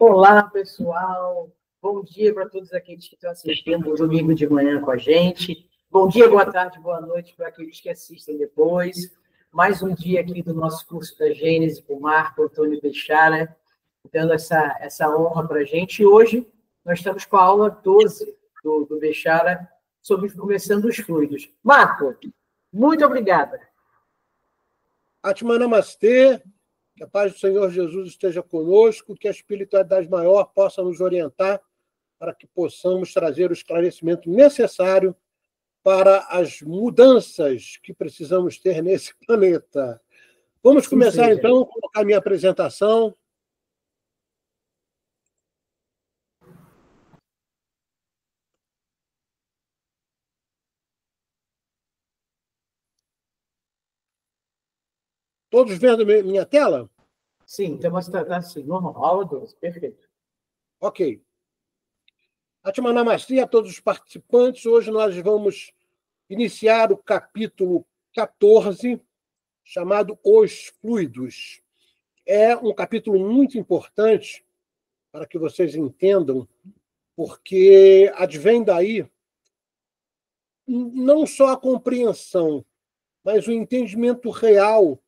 Olá, pessoal. Bom dia para todos aqueles que estão assistindo o domingo de manhã com a gente. Bom dia, boa tarde, boa noite para aqueles que assistem depois. Mais um dia aqui do nosso curso da Gênese com o Marco Antônio Bechara, dando essa honra para a gente. E hoje nós estamos com a aula 12 do Bechara sobre começando os fluidos. Marco, muito obrigada. Atman Namastê, que a paz do Senhor Jesus esteja conosco, que a espiritualidade maior possa nos orientar para que possamos trazer o esclarecimento necessário para as mudanças que precisamos ter nesse planeta. Vamos começar, então, a colocar a minha apresentação. Todos vendo minha tela? Sim, então está assim, normal, aula 12, perfeito. Ok. Atman Namastê a todos os participantes. Hoje nós vamos iniciar o capítulo 14, chamado Os Fluidos. É um capítulo muito importante para que vocês entendam, porque advém daí não só a compreensão, mas o entendimento real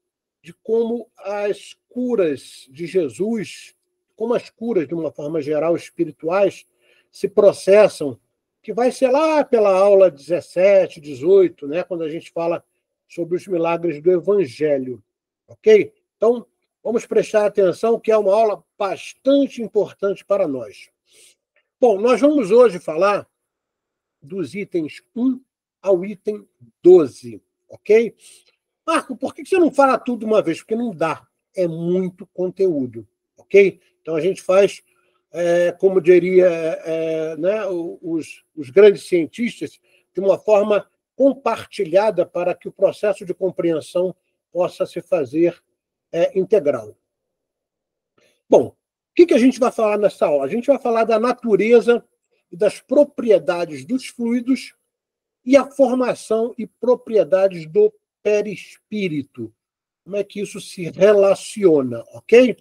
de como as curas de Jesus, como as curas, de uma forma geral, espirituais, se processam, que vai ser lá pela aula 17, 18, né, quando a gente fala sobre os milagres do Evangelho. Ok? Então, vamos prestar atenção, que é uma aula bastante importante para nós. Bom, nós vamos hoje falar dos itens 1 ao item 12, ok? Marco, por que você não fala tudo de uma vez? Porque não dá. É muito conteúdo, ok? Então a gente faz, como diria né, os grandes cientistas, de uma forma compartilhada para que o processo de compreensão possa se fazer integral. Bom, o que a gente vai falar nessa aula? A gente vai falar da natureza e das propriedades dos fluidos e a formação e propriedades do perispírito. Como é que isso se relaciona, ok?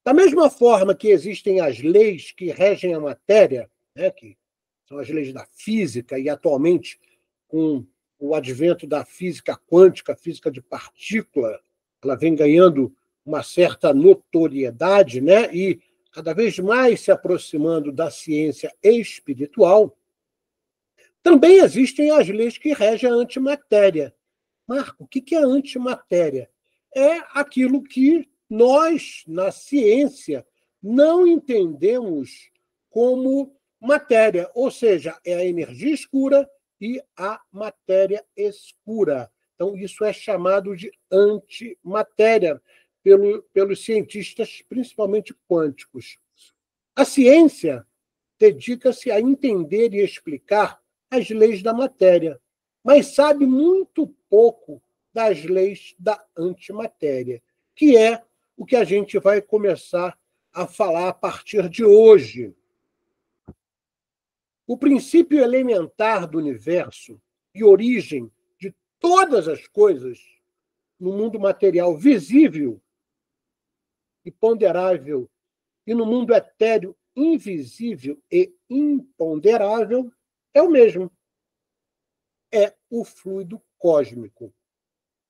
Da mesma forma que existem as leis que regem a matéria, né, que são as leis da física, e atualmente, com o advento da física quântica, a física de partícula, ela vem ganhando uma certa notoriedade, né, e cada vez mais se aproximando da ciência espiritual. Também existem as leis que regem a antimatéria. Marco, o que é antimatéria? É aquilo que nós, na ciência, não entendemos como matéria, ou seja, é a energia escura e a matéria escura. Então, isso é chamado de antimatéria pelos cientistas, principalmente quânticos. A ciência dedica-se a entender e explicar as leis da matéria, mas sabe muito pouco das leis da antimatéria, que é o que a gente vai começar a falar a partir de hoje. O princípio elementar do universo e origem de todas as coisas no mundo material visível e ponderável e no mundo etéreo invisível e imponderável é o mesmo. É o fluido cósmico.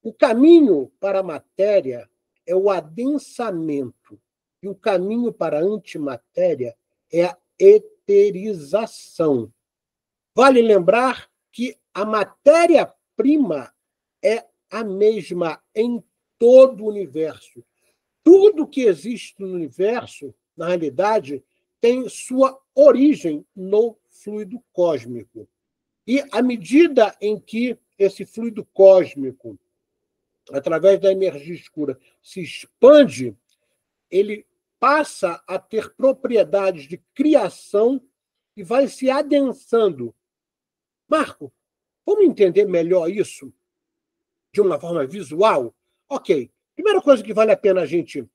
O caminho para a matéria é o adensamento, e o caminho para a antimatéria é a eterização. Vale lembrar que a matéria-prima é a mesma em todo o universo. Tudo que existe no universo, na realidade, tem sua origem no fluido cósmico. E à medida em que esse fluido cósmico, através da energia escura, se expande, ele passa a ter propriedades de criação e vai se adensando. Marco, vamos entender melhor isso de uma forma visual? Ok. Primeira coisa que vale a pena a gente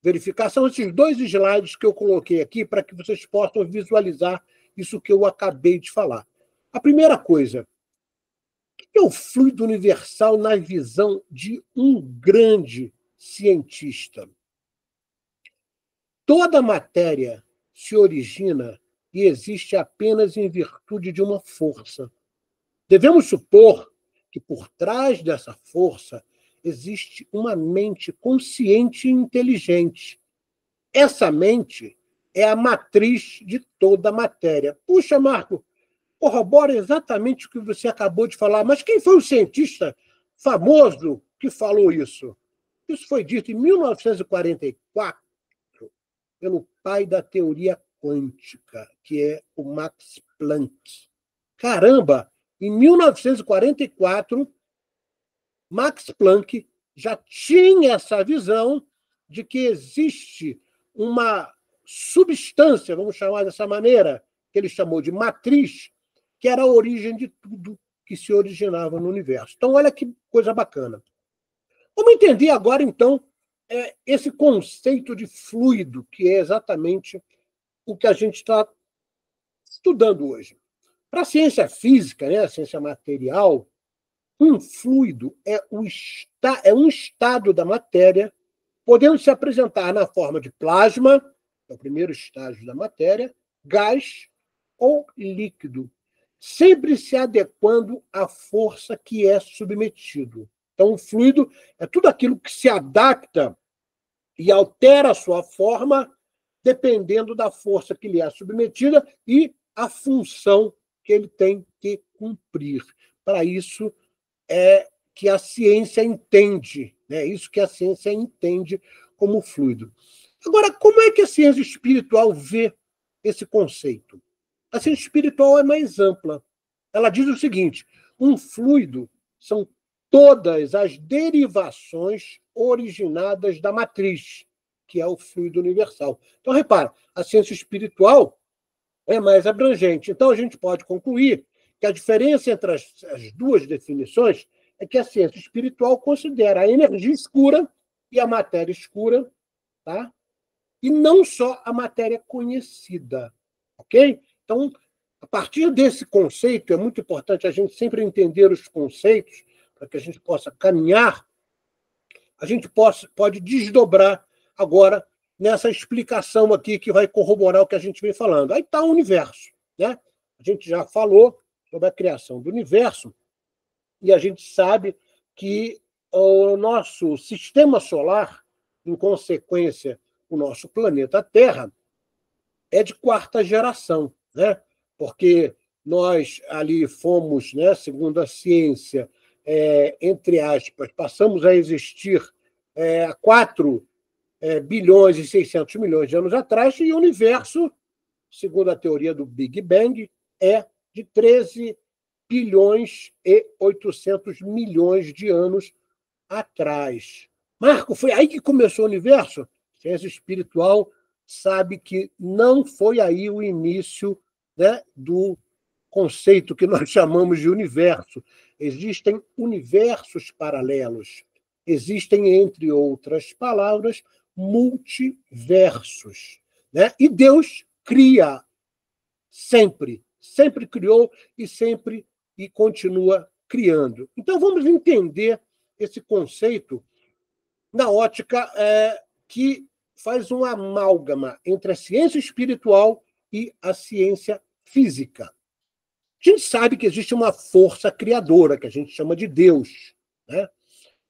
verificar são esses dois slides que eu coloquei aqui para que vocês possam visualizar isso que eu acabei de falar. A primeira coisa, o que é o fluido universal na visão de um grande cientista? toda matéria se origina e existe apenas em virtude de uma força. Devemos supor que por trás dessa força existe uma mente consciente e inteligente. Essa mente é a matriz de toda a matéria. Puxa, Marco, corrobora exatamente o que você acabou de falar, mas quem foi o cientista famoso que falou isso? Isso foi dito em 1944 pelo pai da teoria quântica, que é o Max Planck. Caramba! Em 1944, Max Planck já tinha essa visão de que existe uma substância, vamos chamar dessa maneira, que ele chamou de matriz, que era a origem de tudo que se originava no universo. Então, olha que coisa bacana. Vamos entender agora, então, esse conceito de fluido, que é exatamente o que a gente está estudando hoje. Para a ciência física, né, a ciência material, um fluido é um estado da matéria, podendo se apresentar na forma de plasma, é o primeiro estágio da matéria, gás ou líquido, sempre se adequando à força que é submetido. Então, o fluido é tudo aquilo que se adapta e altera a sua forma dependendo da força que lhe é submetida e a função que ele tem que cumprir. Para isso é que a ciência entende, né? Isso que a ciência entende como fluido. Agora, como é que a ciência espiritual vê esse conceito? A ciência espiritual é mais ampla. Ela diz o seguinte: um fluido são todas as derivações originadas da matriz, que é o fluido universal. Então, repara, a ciência espiritual é mais abrangente. Então, a gente pode concluir que a diferença entre as duas definições é que a ciência espiritual considera a energia escura e a matéria escura, tá? E não só a matéria conhecida, ok? Então, a partir desse conceito, é muito importante a gente sempre entender os conceitos para que a gente possa caminhar, a gente pode desdobrar agora nessa explicação aqui que vai corroborar o que a gente vem falando. Aí está o universo, né? A gente já falou sobre a criação do universo e a gente sabe que o nosso sistema solar, em consequência, o nosso planeta Terra, é de quarta geração, né? Porque nós ali fomos, né, segundo a ciência, entre aspas, passamos a existir há 4 bilhões e 600 milhões de anos atrás, e o universo, segundo a teoria do Big Bang, é de 13 bilhões e 800 milhões de anos atrás. Marco, foi aí que começou o universo? A ciência espiritual sabe que não foi aí o início, né, do conceito que nós chamamos de universo. Existem universos paralelos. Existem, entre outras palavras, multiversos, né? E Deus cria sempre criou e continua criando. Então, vamos entender esse conceito na ótica que faz uma amálgama entre a ciência espiritual e a ciência física. A gente sabe que existe uma força criadora, que a gente chama de Deus, né?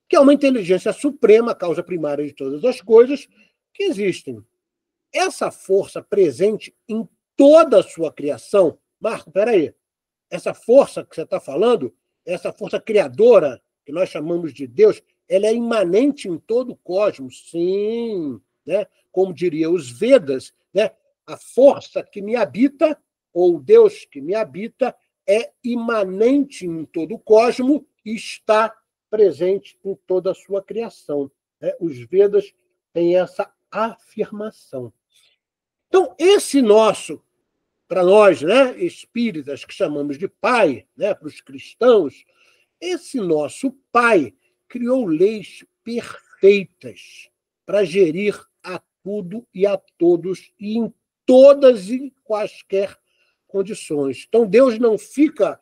Que é uma inteligência suprema, a causa primária de todas as coisas que existem. Essa força presente em toda a sua criação. Marco, peraí, essa força que você está falando, essa força criadora, que nós chamamos de Deus, ela é imanente em todo o cosmos, sim, né? Como diria os Vedas, né? A força que me habita, ou Deus que me habita, é imanente em todo o cosmos e está presente em toda a sua criação, né? Os Vedas têm essa afirmação. Então, esse nosso, para nós, né, espíritas, que chamamos de pai, né, para os cristãos, esse nosso pai criou leis perfeitas para gerir a tudo e a todos e em todas e quaisquer condições. Então, Deus não fica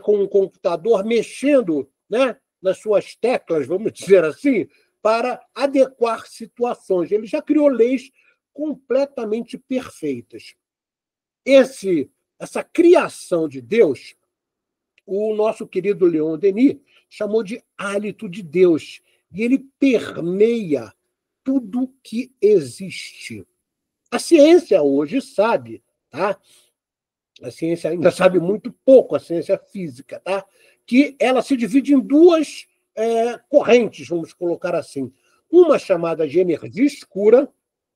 com um computador mexendo, né, nas suas teclas, vamos dizer assim, para adequar situações. Ele já criou leis completamente perfeitas. Essa criação de Deus, o nosso querido Leon Denis chamou de hálito de Deus, e ele permeia tudo que existe. A ciência hoje sabe, tá? A ciência ainda sabe muito pouco, a ciência física, tá? Que ela se divide em duas correntes, vamos colocar assim. Uma chamada de energia escura.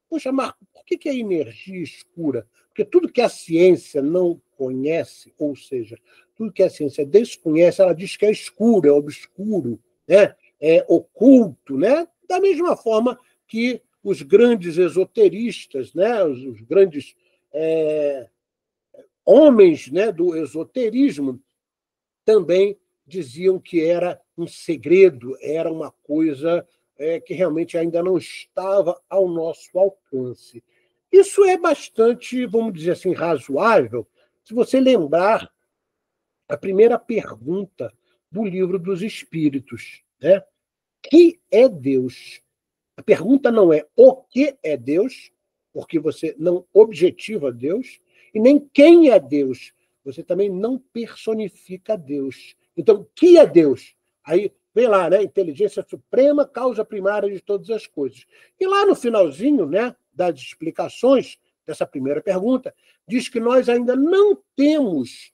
Poxa, Marco, por que é energia escura? Porque tudo que a ciência não conhece, ou seja, tudo que a ciência desconhece, ela diz que é escuro, é obscuro, né? É oculto, né? Da mesma forma que os grandes esoteristas, né? Os grandes homens, né, do esoterismo também diziam que era um segredo, era uma coisa que realmente ainda não estava ao nosso alcance. Isso é bastante, vamos dizer assim, razoável, se você lembrar a primeira pergunta do Livro dos Espíritos, né? Que é Deus? A pergunta não é o que é Deus, porque você não objetiva Deus, e nem quem é Deus. Você também não personifica Deus. Então, o que é Deus? Aí vem lá, né? Inteligência suprema, causa primária de todas as coisas. E lá no finalzinho, né, das explicações dessa primeira pergunta, diz que nós ainda não temos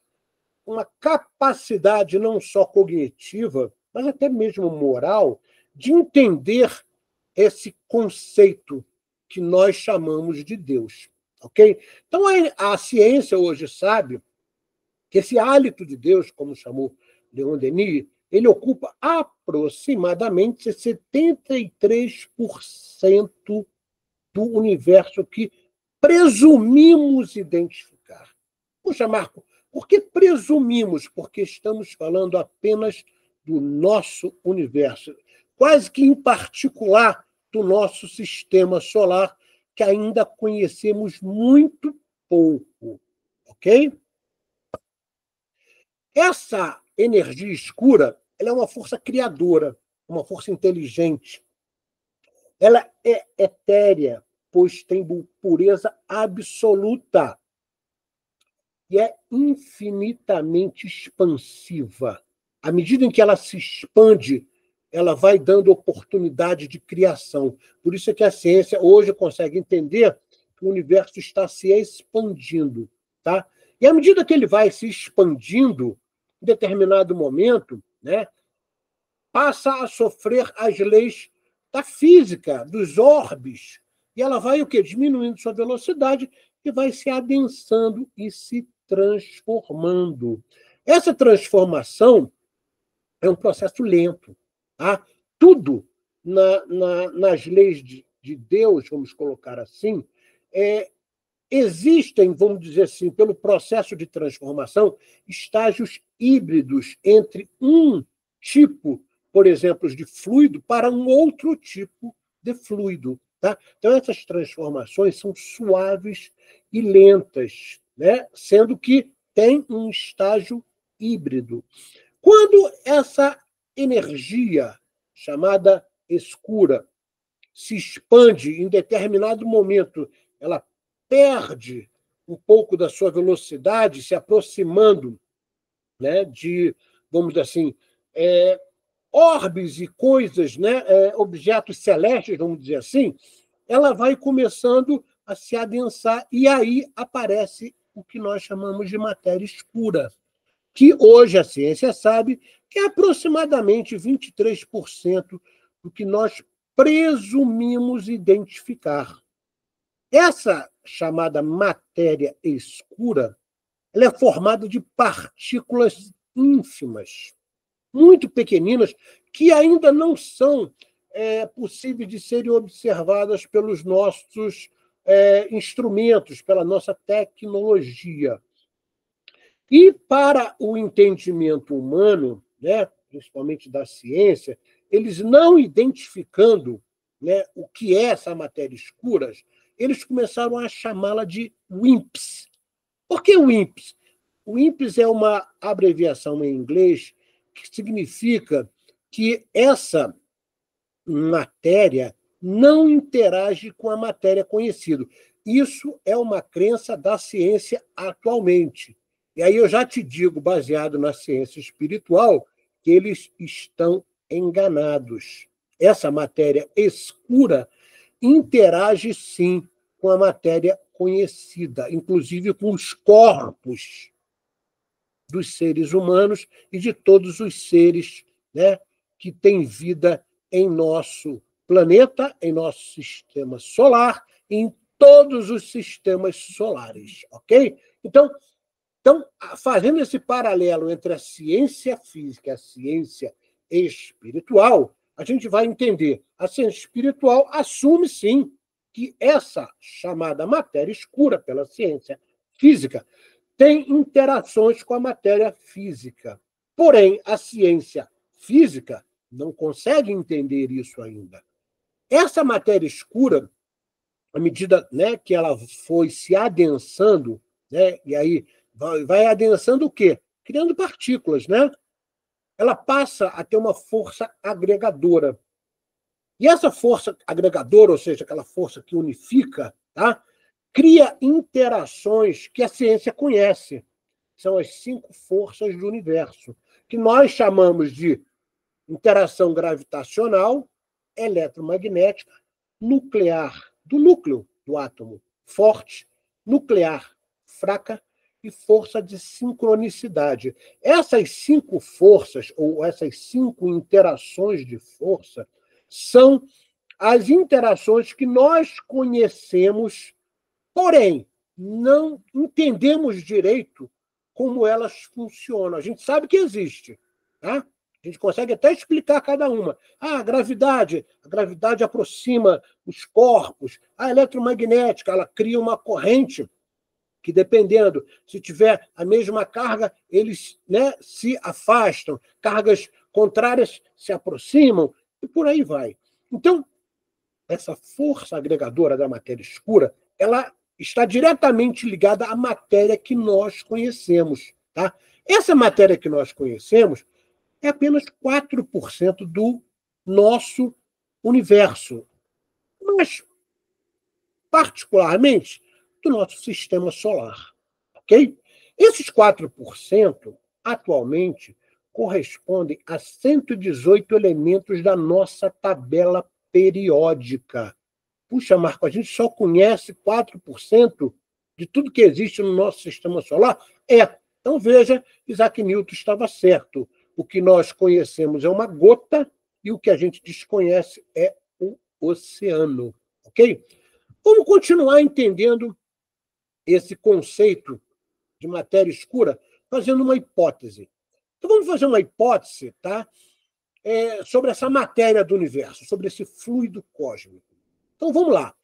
uma capacidade não só cognitiva, mas até mesmo moral, de entender esse conceito que nós chamamos de Deus. Ok? Então, a ciência hoje sabe que esse hálito de Deus, como chamou Leon Denis, ele ocupa aproximadamente 73% do universo que presumimos identificar. Puxa, Marco, por que presumimos? Porque estamos falando apenas do nosso universo, quase que em particular do nosso sistema solar, que ainda conhecemos muito pouco. Ok? Essa energia escura, ela é uma força criadora, uma força inteligente. Ela é etérea, pois tem pureza absoluta e é infinitamente expansiva. À medida em que ela se expande, ela vai dando oportunidade de criação. Por isso é que a ciência hoje consegue entender que o universo está se expandindo. Tá? E à medida que ele vai se expandindo, em determinado momento, né, passa a sofrer as leis da física, dos orbes, e ela vai o quê? Diminuindo sua velocidade e vai se adensando e se transformando. Essa transformação é um processo lento. Tá? Tudo nas leis de Deus, vamos colocar assim, existem, vamos dizer assim, pelo processo de transformação, estágios híbridos entre um tipo, por exemplo, de fluido para um outro tipo de fluido. Tá? Então, essas transformações são suaves e lentas, né? Sendo que tem um estágio híbrido. Quando essa energia, chamada escura, se expande em determinado momento, ela perde um pouco da sua velocidade, se aproximando, né, de, vamos dizer assim, orbes e coisas, né, objetos celestes, vamos dizer assim, ela vai começando a se adensar, e aí aparece o que nós chamamos de matéria escura, que hoje a ciência sabe que é aproximadamente 23% do que nós presumimos identificar. Essa chamada matéria escura, ela é formada de partículas ínfimas, muito pequeninas, que ainda não são possíveis de serem observadas pelos nossos instrumentos, pela nossa tecnologia. E para o entendimento humano, né, principalmente da ciência, eles não identificando, né, o que é essa matéria escura, eles começaram a chamá-la de WIMPs. Por que WIMPs? WIMPs é uma abreviação em inglês que significa que essa matéria não interage com a matéria conhecida. Isso é uma crença da ciência atualmente. E aí eu já te digo, baseado na ciência espiritual, que eles estão enganados. Essa matéria escura interage, sim, com a matéria conhecida, inclusive com os corpos dos seres humanos e de todos os seres, né, que têm vida em nosso planeta, em nosso sistema solar, em todos os sistemas solares, ok? Então, fazendo esse paralelo entre a ciência física e a ciência espiritual, a gente vai entender. A ciência espiritual assume, sim, que essa chamada matéria escura pela ciência física tem interações com a matéria física. Porém, a ciência física não consegue entender isso ainda. Essa matéria escura, à medida, né, que ela foi se adensando, né, e aí vai adensando o quê? Criando partículas, né? Ela passa a ter uma força agregadora. E essa força agregadora, ou seja, aquela força que unifica, tá? Cria interações que a ciência conhece. São as 5 forças do universo, que nós chamamos de interação gravitacional, eletromagnética, nuclear, do núcleo do átomo, forte, nuclear, fraca, e força de sincronicidade. Essas 5 forças, ou essas 5 interações de força, são as interações que nós conhecemos, porém, não entendemos direito como elas funcionam. A gente sabe que existe, tá? A gente consegue até explicar cada uma. A gravidade aproxima os corpos. A eletromagnética, ela cria uma corrente que, dependendo, se tiver a mesma carga, eles, né, se afastam. Cargas contrárias se aproximam, e por aí vai. Então, essa força agregadora da matéria escura, ela está diretamente ligada à matéria que nós conhecemos. Tá? Essa matéria que nós conhecemos é apenas 4% do nosso universo, mas, particularmente, do nosso sistema solar. Ok? Esses 4%, atualmente, correspondem a 118 elementos da nossa tabela periódica. Puxa, Marco, a gente só conhece 4% de tudo que existe no nosso sistema solar? Então, veja, Isaac Newton estava certo. O que nós conhecemos é uma gota e o que a gente desconhece é o oceano. Ok? Vamos continuar entendendo esse conceito de matéria escura fazendo uma hipótese. Então, vamos fazer uma hipótese, tá? Sobre essa matéria do universo, sobre esse fluido cósmico. Então, vamos lá.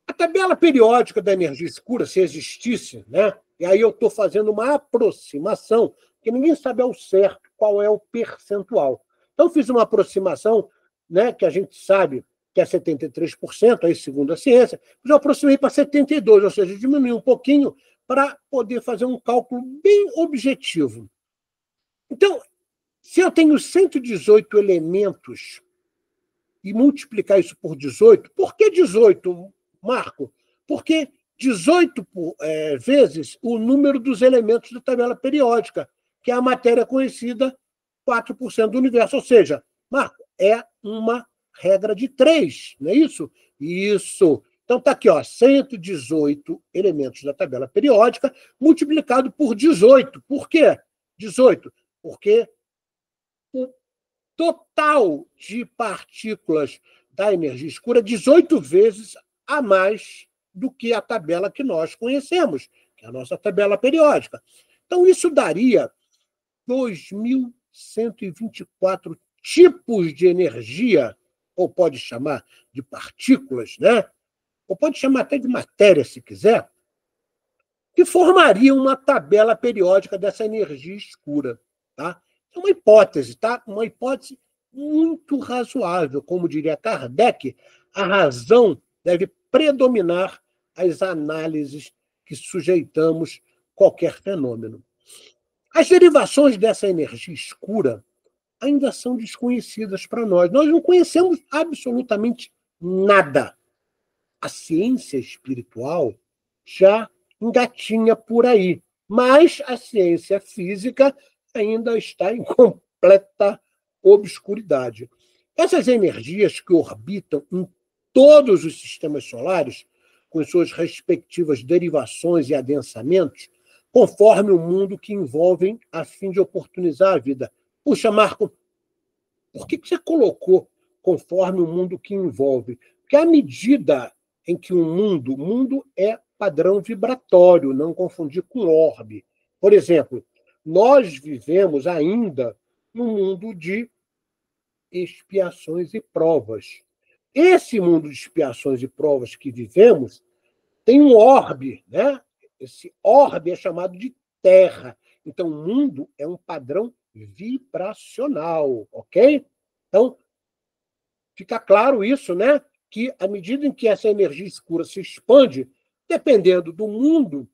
A tabela periódica da energia escura, se existisse, né? E aí eu estou fazendo uma aproximação, porque ninguém sabe ao certo qual é o percentual. Então, fiz uma aproximação, né, que a gente sabe que é 73%, aí, segundo a ciência, mas eu aproximei para 72%, ou seja, diminui um pouquinho para poder fazer um cálculo bem objetivo. Então, se eu tenho 118 elementos e multiplicar isso por 18, por que 18, Marco? Porque 18 vezes o número dos elementos da tabela periódica, que é a matéria conhecida, 4% do universo. Ou seja, Marco, é uma regra de 3, não é isso? Isso. Então está aqui, ó, 118 elementos da tabela periódica multiplicado por 18. Por quê 18? Porque o total de partículas da energia escura é 18 vezes a mais do que a tabela que nós conhecemos, que é a nossa tabela periódica. Então, isso daria 2.124 tipos de energia, ou pode chamar de partículas, né? Ou pode chamar até de matéria, se quiser, que formariam uma tabela periódica dessa energia escura. Tá? É uma hipótese, tá? Uma hipótese muito razoável. Como diria Kardec, a razão deve predominar as análises que sujeitamos qualquer fenômeno. As derivações dessa energia escura ainda são desconhecidas para nós. Nós não conhecemos absolutamente nada. A ciência espiritual já engatinha por aí, mas a ciência física ainda está em completa obscuridade. Essas energias que orbitam em todos os sistemas solares, com suas respectivas derivações e adensamentos, conforme o mundo que envolvem, a fim de oportunizar a vida. Puxa, Marco, por que você colocou conforme o mundo que envolve? Porque à medida em que o mundo é padrão vibratório, não confundir com orbe. Por exemplo, nós vivemos ainda num mundo de expiações e provas. Esse mundo de expiações e provas que vivemos tem um orbe, né? Esse orbe é chamado de Terra. Então, o mundo é um padrão vibracional, ok? Então, fica claro isso, né? Que à medida em que essa energia escura se expande, dependendo do mundo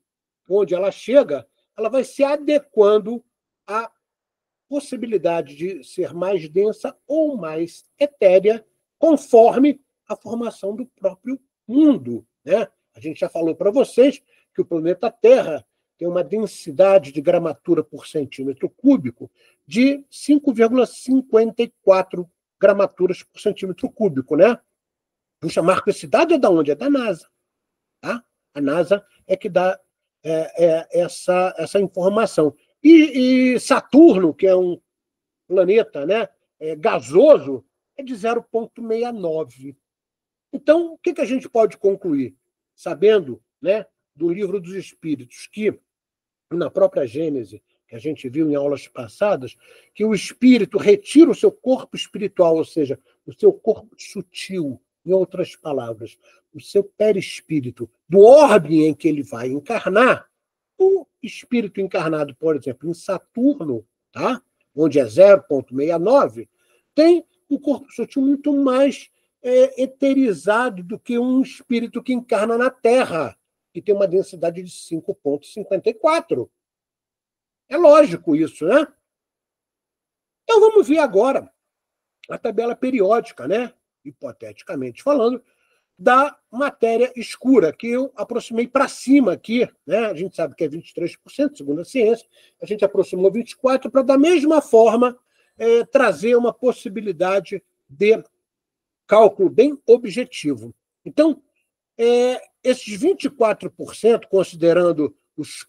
onde ela chega, ela vai se adequando à possibilidade de ser mais densa ou mais etérea, conforme a formação do próprio mundo, né? A gente já falou para vocês que o planeta Terra tem uma densidade de gramatura por centímetro cúbico de 5,54 gramaturas por centímetro cúbico, né? Puxa, Marco, esse dado é da onde? É da NASA. Tá? A NASA é que dá essa informação. E Saturno, que é um planeta, né, gasoso, é de 0,69. Então, o que a gente pode concluir? Sabendo, né, do Livro dos Espíritos, que na própria Gênese, que a gente viu em aulas passadas, que o espírito retira o seu corpo espiritual, ou seja, o seu corpo sutil, em outras palavras, o seu perispírito, do orbe em que ele vai encarnar. O espírito encarnado, por exemplo, em Saturno, tá? Onde é 0,69, tem um corpo sutil muito mais eterizado do que um espírito que encarna na Terra, que tem uma densidade de 5,54. É lógico isso, né? Então vamos ver agora a tabela periódica, né? Hipoteticamente falando, da matéria escura, que eu aproximei para cima aqui, né? A gente sabe que é 23%, segundo a ciência, a gente aproximou 24% para, da mesma forma, trazer uma possibilidade de cálculo bem objetivo. Então, esses 24%, considerando os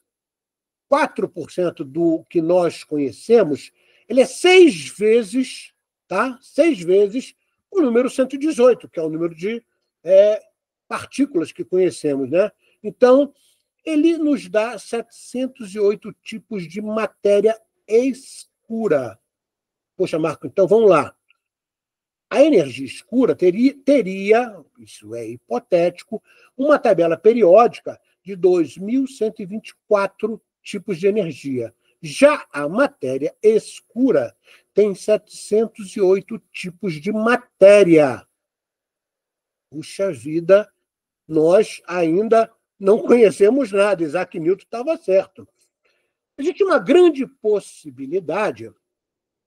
4% do que nós conhecemos, ele é 6 vezes, tá? 6 vezes o número 118, que é o número de partículas que conhecemos, né? Então, ele nos dá 708 tipos de matéria escura. Poxa, Marco, então vamos lá. A energia escura teria, isso é hipotético, uma tabela periódica de 2.124 tipos de energia. Já a matéria escura tem 708 tipos de matéria. Puxa vida, nós ainda não conhecemos nada. Isaac Newton estava certo. Existe uma grande possibilidade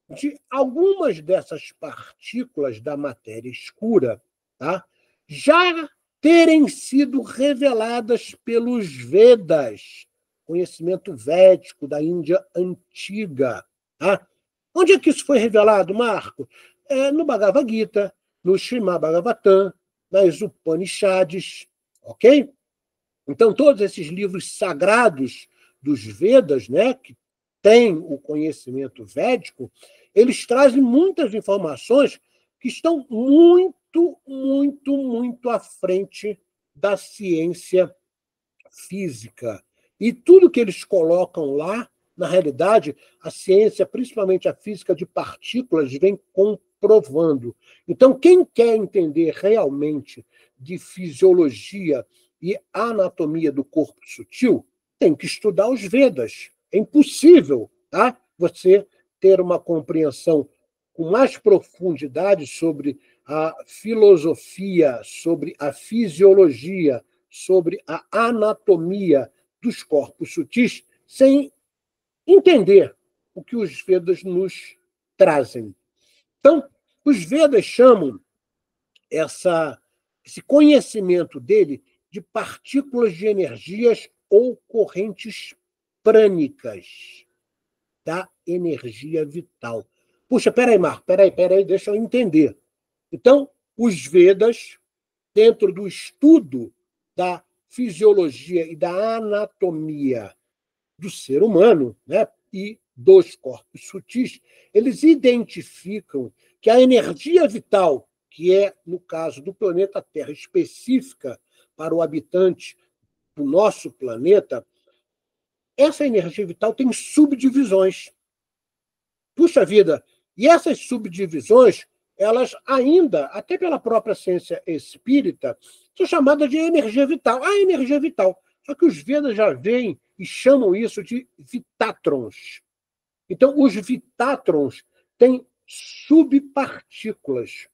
de algumas dessas partículas da matéria escura, tá, já terem sido reveladas pelos Vedas, conhecimento védico da Índia antiga. Tá? Onde é que isso foi revelado, Marco? No Bhagavad Gita, no Srimad Bhagavatam, nas Upanishads, ok? Então, todos esses livros sagrados dos Vedas, né, que têm o conhecimento védico, eles trazem muitas informações que estão muito, muito, muito à frente da ciência física. E tudo que eles colocam lá, na realidade, a ciência, principalmente a física de partículas, vem comprovando. Então, quem quer entender realmente de fisiologia e anatomia do corpo sutil, tem que estudar os Vedas. É impossível, tá? Você ter uma compreensão com mais profundidade sobre a filosofia, sobre a fisiologia, sobre a anatomia dos corpos sutis, sem entender o que os Vedas nos trazem. Então, os Vedas chamam essa esse conhecimento dele de partículas de energias ou correntes prânicas da energia vital. Puxa, peraí, Marco, peraí, deixa eu entender. Então, os Vedas, dentro do estudo da fisiologia e da anatomia do ser humano, né, e dos corpos sutis, eles identificam que a energia vital, que é, no caso do planeta Terra, específica para o habitante do nosso planeta, essa energia vital tem subdivisões. Puxa vida! E essas subdivisões, elas ainda, até pela própria ciência espírita, são chamadas de energia vital. A energia vital. Só que os Vedas já veem e chamam isso de vitátrons. Então, os vitátrons têm subpartículas.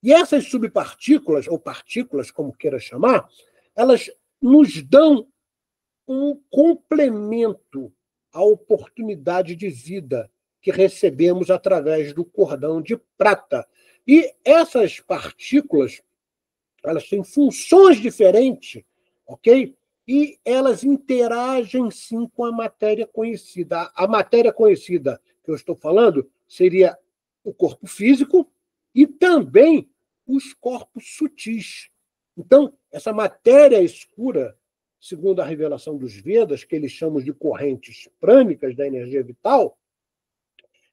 E essas subpartículas, ou partículas, como queira chamar, elas nos dão um complemento à oportunidade de vida que recebemos através do cordão de prata. E essas partículas, elas têm funções diferentes, ok? E elas interagem, sim, com a matéria conhecida. A matéria conhecida que eu estou falando seria o corpo físico e também os corpos sutis. Então, essa matéria escura, segundo a revelação dos Vedas, que eles chamam de correntes prânicas da energia vital,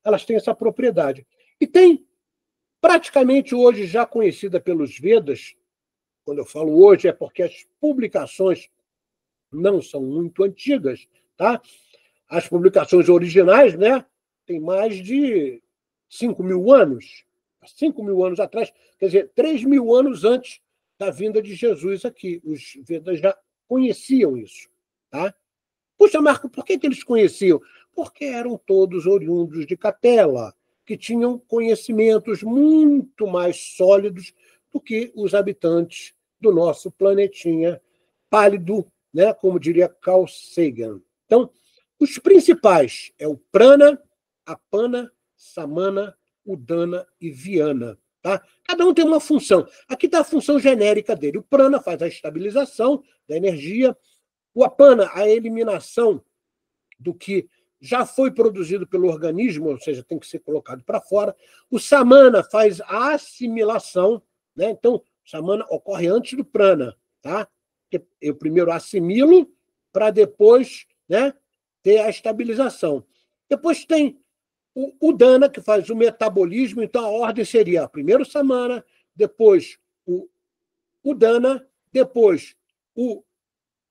elas têm essa propriedade. E tem, praticamente hoje, já conhecida pelos Vedas, quando eu falo hoje é porque as publicações não são muito antigas, tá? As publicações originais, né, têm mais de 5.000 anos. 5.000 anos atrás, quer dizer, 3.000 anos antes da vinda de Jesus aqui. Os Vedas já conheciam isso, tá? Puxa, Marco, por que eles conheciam? Porque eram todos oriundos de Capela, que tinham conhecimentos muito mais sólidos do que os habitantes do nosso planetinha pálido, né, como diria Carl Sagan. Então, os principais é o prana, apana, samana, udana e viana. Tá? Cada um tem uma função. Aqui está a função genérica dele. O prana faz a estabilização da energia, o apana, a eliminação do que já foi produzido pelo organismo, ou seja, tem que ser colocado para fora. O samana faz a assimilação, né? Então, o samana ocorre antes do prana, tá? Eu primeiro assimilo para depois, né, ter a estabilização. Depois tem o dana, que faz o metabolismo, então a ordem seria primeiro o samana, depois o dana, depois o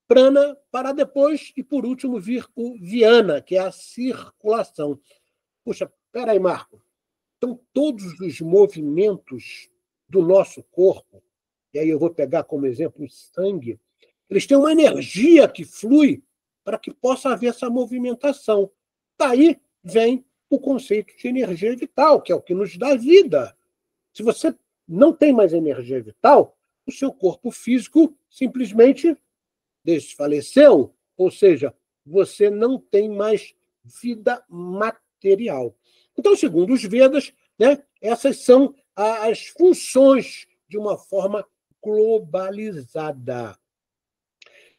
prana, para depois, e por último, vir o viana, que é a circulação. Puxa, peraí, Marco. Então, todos os movimentos do nosso corpo, e aí eu vou pegar como exemplo o sangue, eles têm uma energia que flui para que possa haver essa movimentação. Daí vem o conceito de energia vital, que é o que nos dá vida. Se você não tem mais energia vital, o seu corpo físico simplesmente desfaleceu, ou seja, você não tem mais vida material. Então, segundo os Vedas, né, essas são as funções de uma forma globalizada.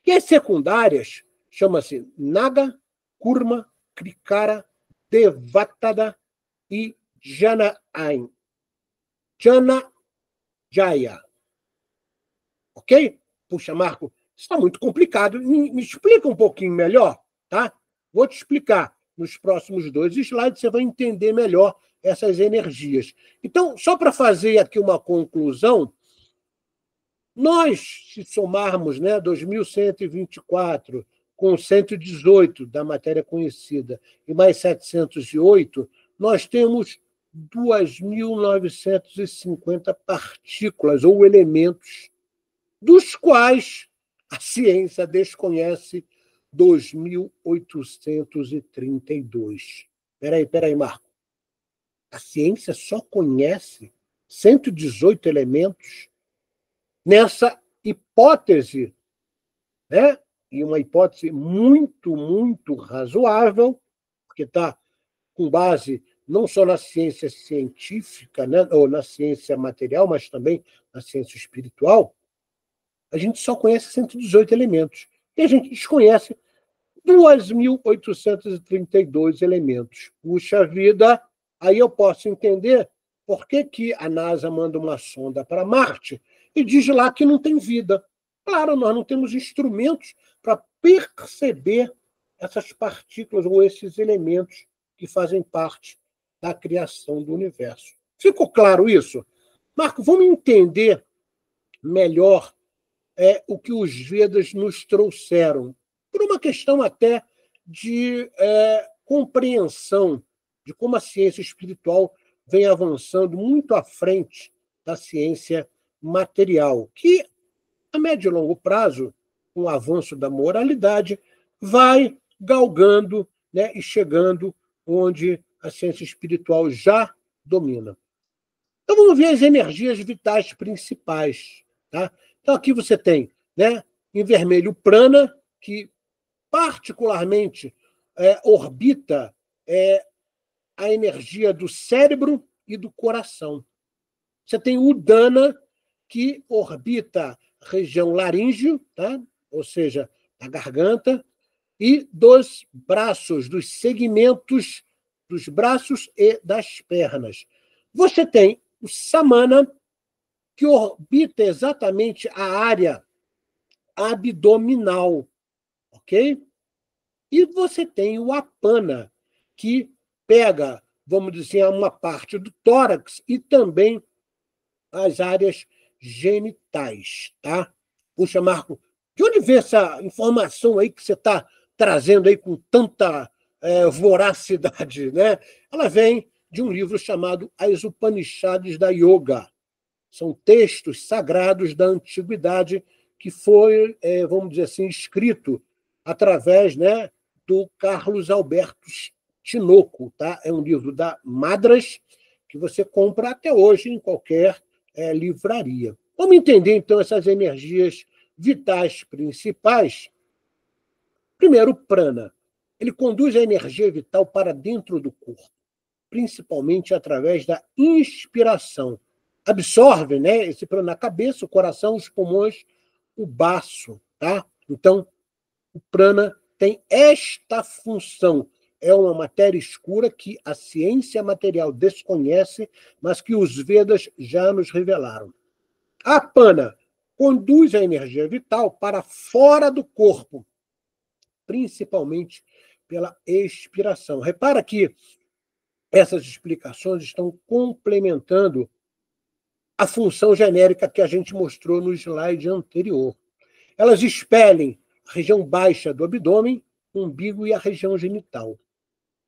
E as secundárias chama-se Naga, Kurma, Krikara, Devatada e Janaim. Janajaya. Ok? Puxa, Marco, está muito complicado. Me explica um pouquinho melhor, tá? Vou te explicar. Nos próximos 2 slides você vai entender melhor essas energias. Então, só para fazer aqui uma conclusão, nós, se somarmos, né, 2.124 com 118 da matéria conhecida e mais 708, nós temos 2.950 partículas ou elementos, dos quais a ciência desconhece 2.832. Peraí, Marco. A ciência só conhece 118 elementos nessa hipótese, né? E uma hipótese muito, muito razoável, porque está com base não só na ciência científica, né, ou na ciência material, mas também na ciência espiritual, a gente só conhece 118 elementos. E a gente desconhece 2.832 elementos. Puxa vida, aí eu posso entender por que a NASA manda uma sonda para Marte e diz lá que não tem vida. Claro, nós não temos instrumentos para perceber essas partículas ou esses elementos que fazem parte da criação do universo. Ficou claro isso? Marco, vamos entender melhor o que os Vedas nos trouxeram, por uma questão até de compreensão de como a ciência espiritual vem avançando muito à frente da ciência material, que, a médio e longo prazo, com o avanço da moralidade, vai galgando, né, e chegando onde a ciência espiritual já domina. Então, vamos ver as energias vitais principais. Tá? Então, aqui você tem, né, em vermelho, o prana, que particularmente orbita a energia do cérebro e do coração. Você tem o udana, que orbita a região laríngeo, tá? Ou seja, a garganta, e dos braços, dos segmentos dos braços e das pernas. Você tem o samana, que orbita exatamente a área abdominal, ok? E você tem o apana, que pega, vamos dizer, uma parte do tórax e também as áreas genitais, tá? Puxa, Marco, de onde vem essa informação aí que você está trazendo aí com tanta voracidade, né? Ela vem de um livro chamado As Upanishads da Yoga. São textos sagrados da antiguidade que foi, vamos dizer assim, escrito através, né, do Carlos Alberto Tinoco. Tá? É um livro da Madras que você compra até hoje em qualquer livraria. Vamos entender, então, essas energias vitais principais. Primeiro, o prana. Ele conduz a energia vital para dentro do corpo, principalmente através da inspiração. Absorve, né, esse prana na cabeça, o coração, os pulmões, o baço. Tá? Então, o prana tem esta função. É uma matéria escura que a ciência material desconhece, mas que os Vedas já nos revelaram. A apana conduz a energia vital para fora do corpo, principalmente pela expiração. Repara que essas explicações estão complementando a função genérica que a gente mostrou no slide anterior. Elas expelem a região baixa do abdômen, o umbigo e a região genital.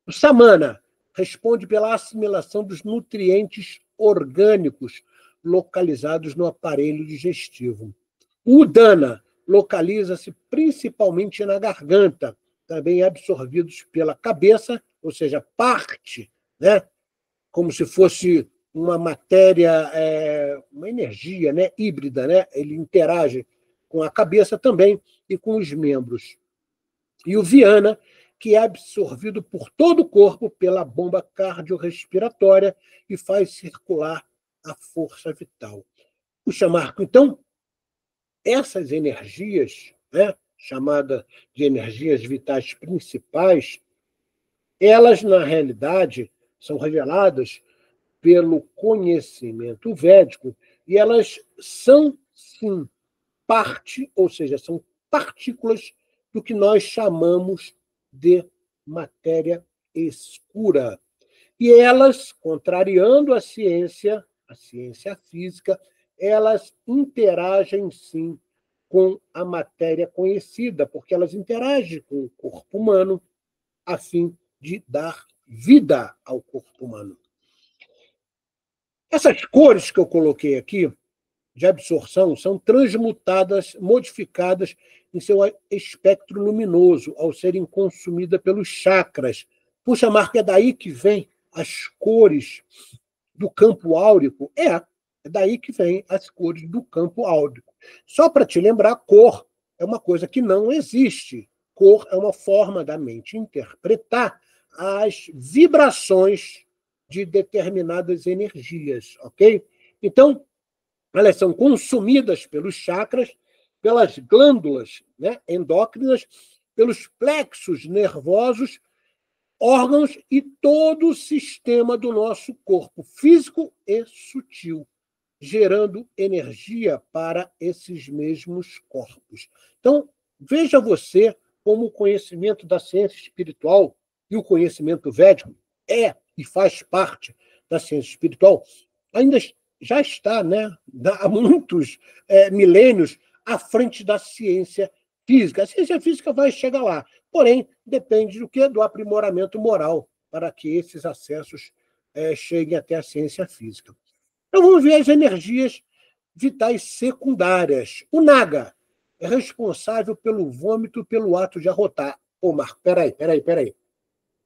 O samana responde pela assimilação dos nutrientes orgânicos localizados no aparelho digestivo. O udana localiza-se principalmente na garganta, também absorvidos pela cabeça, ou seja, parte, né, como se fosse uma matéria, uma energia, né, híbrida, né, ele interage com a cabeça também e com os membros. E o viana, que é absorvido por todo o corpo pela bomba cardiorrespiratória e faz circular a força vital. Puxa, Marco, então, essas energias, né, chamadas de energias vitais principais, elas, na realidade, são reveladas pelo conhecimento védico e elas são, sim, parte, ou seja, são partículas do que nós chamamos de matéria escura. E elas, contrariando a ciência física, elas interagem, sim, com a matéria conhecida, porque elas interagem com o corpo humano a fim de dar vida ao corpo humano. Essas cores que eu coloquei aqui, de absorção, são transmutadas, modificadas em seu espectro luminoso, ao serem consumidas pelos chakras. Puxa, Marco, é daí que vem as cores do campo áurico? É daí que vem as cores do campo áurico. Só para te lembrar, cor é uma coisa que não existe. Cor é uma forma da mente interpretar as vibrações de determinadas energias, ok? Então, elas são consumidas pelos chakras, pelas glândulas, né, endócrinas, pelos plexos nervosos, órgãos e todo o sistema do nosso corpo, físico e sutil, gerando energia para esses mesmos corpos. Então, veja você como o conhecimento da ciência espiritual e o conhecimento védico é e faz parte da ciência espiritual, ainda já está, né, há muitos milênios à frente da ciência física. A ciência física vai chegar lá, porém, depende do quê? Do aprimoramento moral para que esses acessos cheguem até a ciência física. Então, vamos ver as energias vitais secundárias. O Naga é responsável pelo vômito e pelo ato de arrotar. Ô, Marco, peraí.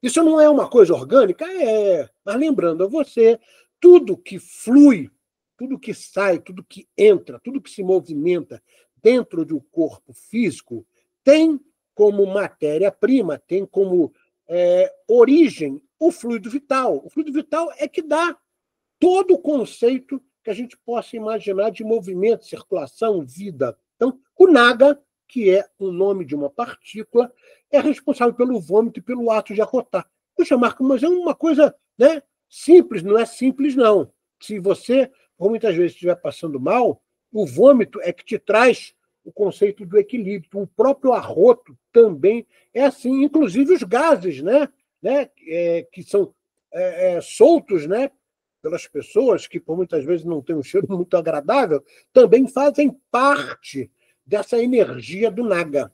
Isso não é uma coisa orgânica? É. Mas lembrando a você, tudo que flui, tudo que sai, tudo que entra, tudo que se movimenta dentro de um corpo físico tem como matéria-prima, tem como origem o fluido vital. O fluido vital é que dá todo o conceito que a gente possa imaginar de movimento, circulação, vida. Então, o Naga, que é o nome de uma partícula, é responsável pelo vômito e pelo ato de arrotar. Puxa, Marco, mas é uma coisa, né, simples, não é simples, não. Se você, por muitas vezes, estiver passando mal, o vômito é que te traz o conceito do equilíbrio. O próprio arroto também é assim, inclusive os gases, né, que são soltos, né, pelas pessoas, que por muitas vezes não têm um cheiro muito agradável, também fazem parte dessa energia do Naga.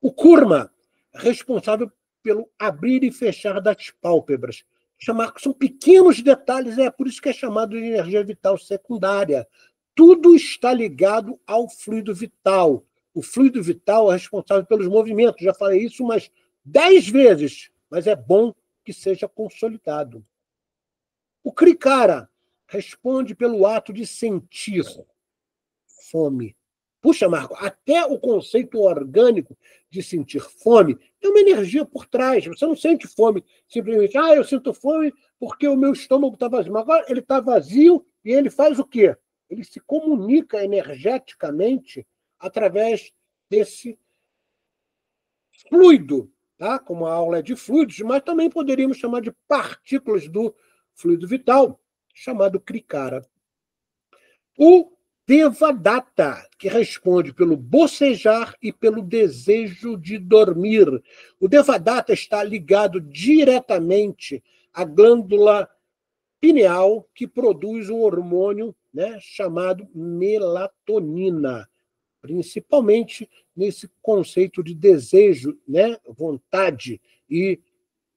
O Kurma, responsável pelo abrir e fechar das pálpebras. São pequenos detalhes, é por isso que é chamado de energia vital secundária. Tudo está ligado ao fluido vital. O fluido vital é responsável pelos movimentos. Já falei isso umas 10 vezes, mas é bom que seja consolidado. O Krikara responde pelo ato de sentir fome. Puxa, Marco, até o conceito orgânico de sentir fome tem uma energia por trás. Você não sente fome simplesmente, eu sinto fome porque o meu estômago está vazio. Mas agora ele está vazio e ele faz o quê? Ele se comunica energeticamente através desse fluido, tá? Como a aula é de fluidos, mas também poderíamos chamar de partículas do fluido vital, chamado Krikara. O Devadatta, que responde pelo bocejar e pelo desejo de dormir. O Devadatta está ligado diretamente à glândula pineal, que produz um hormônio, né, chamado melatonina, principalmente nesse conceito de desejo, né, vontade e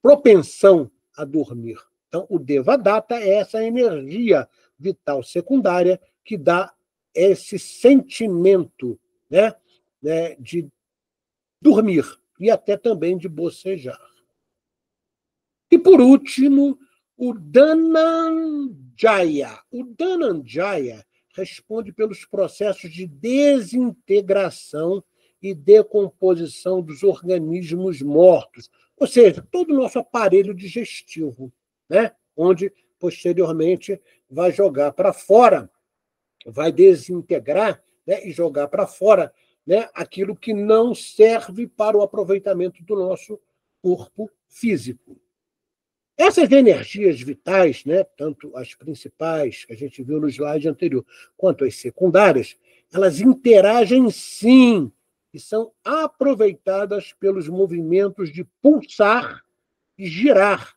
propensão a dormir. Então, o Devadatta é essa energia vital secundária que dá esse sentimento, né, de dormir e até também de bocejar. E, por último, o Dhananjaya. O Dhananjaya responde pelos processos de desintegração e decomposição dos organismos mortos, ou seja, todo o nosso aparelho digestivo, né, onde, posteriormente, vai jogar para fora, vai desintegrar, né, e jogar para fora, né, aquilo que não serve para o aproveitamento do nosso corpo físico. Essas energias vitais, né, tanto as principais, que a gente viu no slide anterior, quanto as secundárias, elas interagem sim e são aproveitadas pelos movimentos de pulsar e girar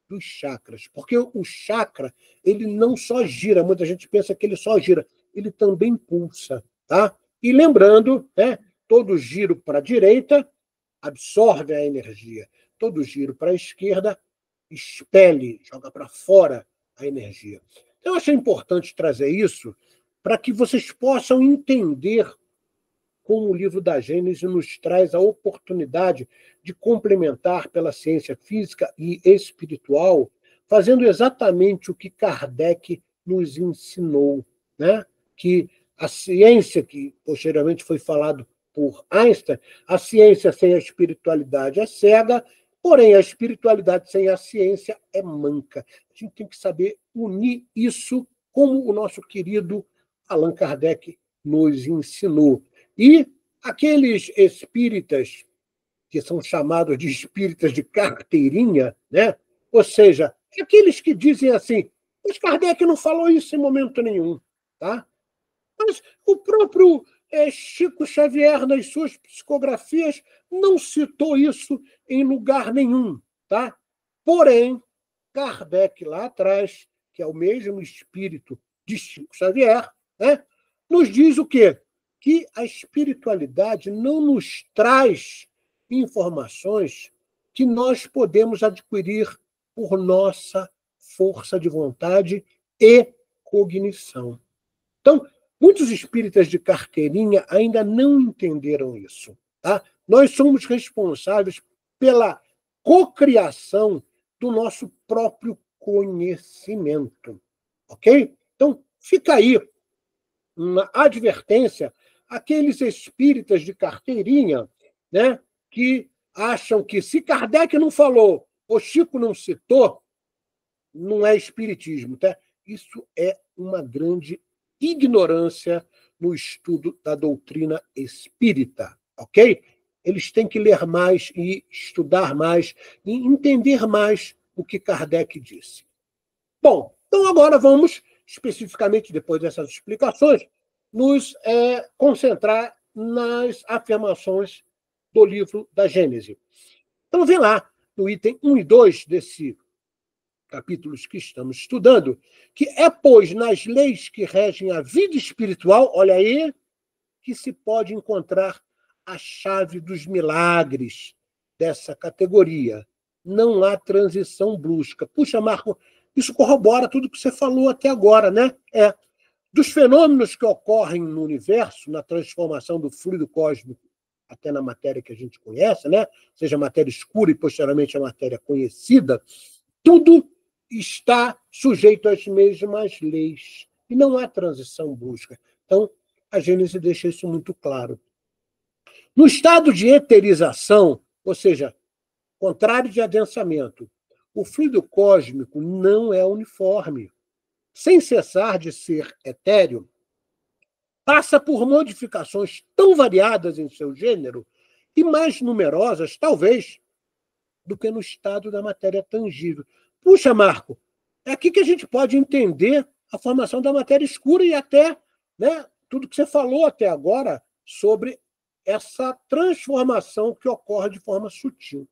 dos chakras. Porque o chakra, ele não só gira, muita gente pensa que ele só gira, ele também pulsa, tá? E lembrando, né, todo giro para a direita absorve a energia, todo giro para a esquerda expele, joga para fora a energia. Então, eu achei importante trazer isso para que vocês possam entender como o livro da Gênesis nos traz a oportunidade de complementar pela ciência física e espiritual, fazendo exatamente o que Kardec nos ensinou, né? Que a ciência, que posteriormente foi falado por Einstein, a ciência sem a espiritualidade é cega, Porém, a espiritualidade sem a ciência é manca. A gente tem que saber unir isso, como o nosso querido Allan Kardec nos ensinou. E aqueles espíritas que são chamados de espíritas de carteirinha, né? Ou seja, aqueles que dizem assim, mas Kardec não falou isso em momento nenhum. Tá? Mas o próprio Chico Xavier, nas suas psicografias, não citou isso em lugar nenhum. Tá? Porém, Kardec, lá atrás, que é o mesmo espírito de Chico Xavier, né, nos diz o quê? Que a espiritualidade não nos traz informações que nós podemos adquirir por nossa força de vontade e cognição. Então, muitos espíritas de carteirinha ainda não entenderam isso. Tá? Nós somos responsáveis pela cocriação do nosso próprio conhecimento. Ok? Então, fica aí uma advertência àqueles espíritas de carteirinha, né, que acham que se Kardec não falou, ou Chico não citou, não é espiritismo. Tá? Isso é uma grande ignorância no estudo da doutrina espírita. Ok? Eles têm que ler mais e estudar mais e entender mais o que Kardec disse. Bom, então agora vamos, especificamente depois dessas explicações, nos concentrar nas afirmações do livro da Gênese. Então, vem lá, no item 1 e 2 desse capítulos que estamos estudando, que é, pois, nas leis que regem a vida espiritual, olha aí, que se pode encontrar a chave dos milagres dessa categoria. Não há transição brusca. Puxa, Marco, isso corrobora tudo que você falou até agora, né? Dos fenômenos que ocorrem no universo, na transformação do fluido cósmico até na matéria que a gente conhece, né? Seja a matéria escura e posteriormente a matéria conhecida, tudo está sujeito às mesmas leis. E não há transição brusca. Então, a Gênese deixa isso muito claro. No estado de eterização, ou seja, contrário de adensamento, o fluido cósmico não é uniforme. Sem cessar de ser etéreo, passa por modificações tão variadas em seu gênero e mais numerosas, talvez, do que no estado da matéria tangível. Puxa, Marco, é aqui que a gente pode entender a formação da matéria escura e até, né, tudo que você falou até agora sobre essa transformação que ocorre de forma sutil.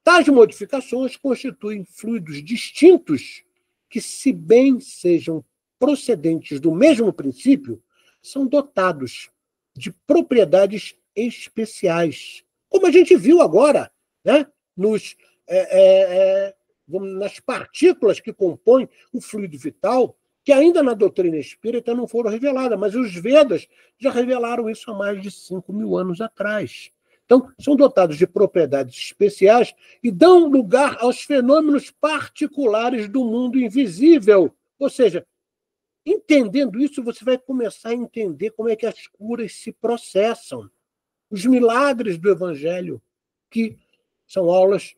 Tais modificações constituem fluidos distintos que, se bem sejam procedentes do mesmo princípio, são dotados de propriedades especiais, como a gente viu agora, né, nas partículas que compõem o fluido vital, que ainda na doutrina espírita não foram reveladas, mas os Vedas já revelaram isso há mais de 5.000 anos atrás. Então, são dotados de propriedades especiais e dão lugar aos fenômenos particulares do mundo invisível. Ou seja, entendendo isso, você vai começar a entender como é que as curas se processam. Os milagres do Evangelho, que são aulas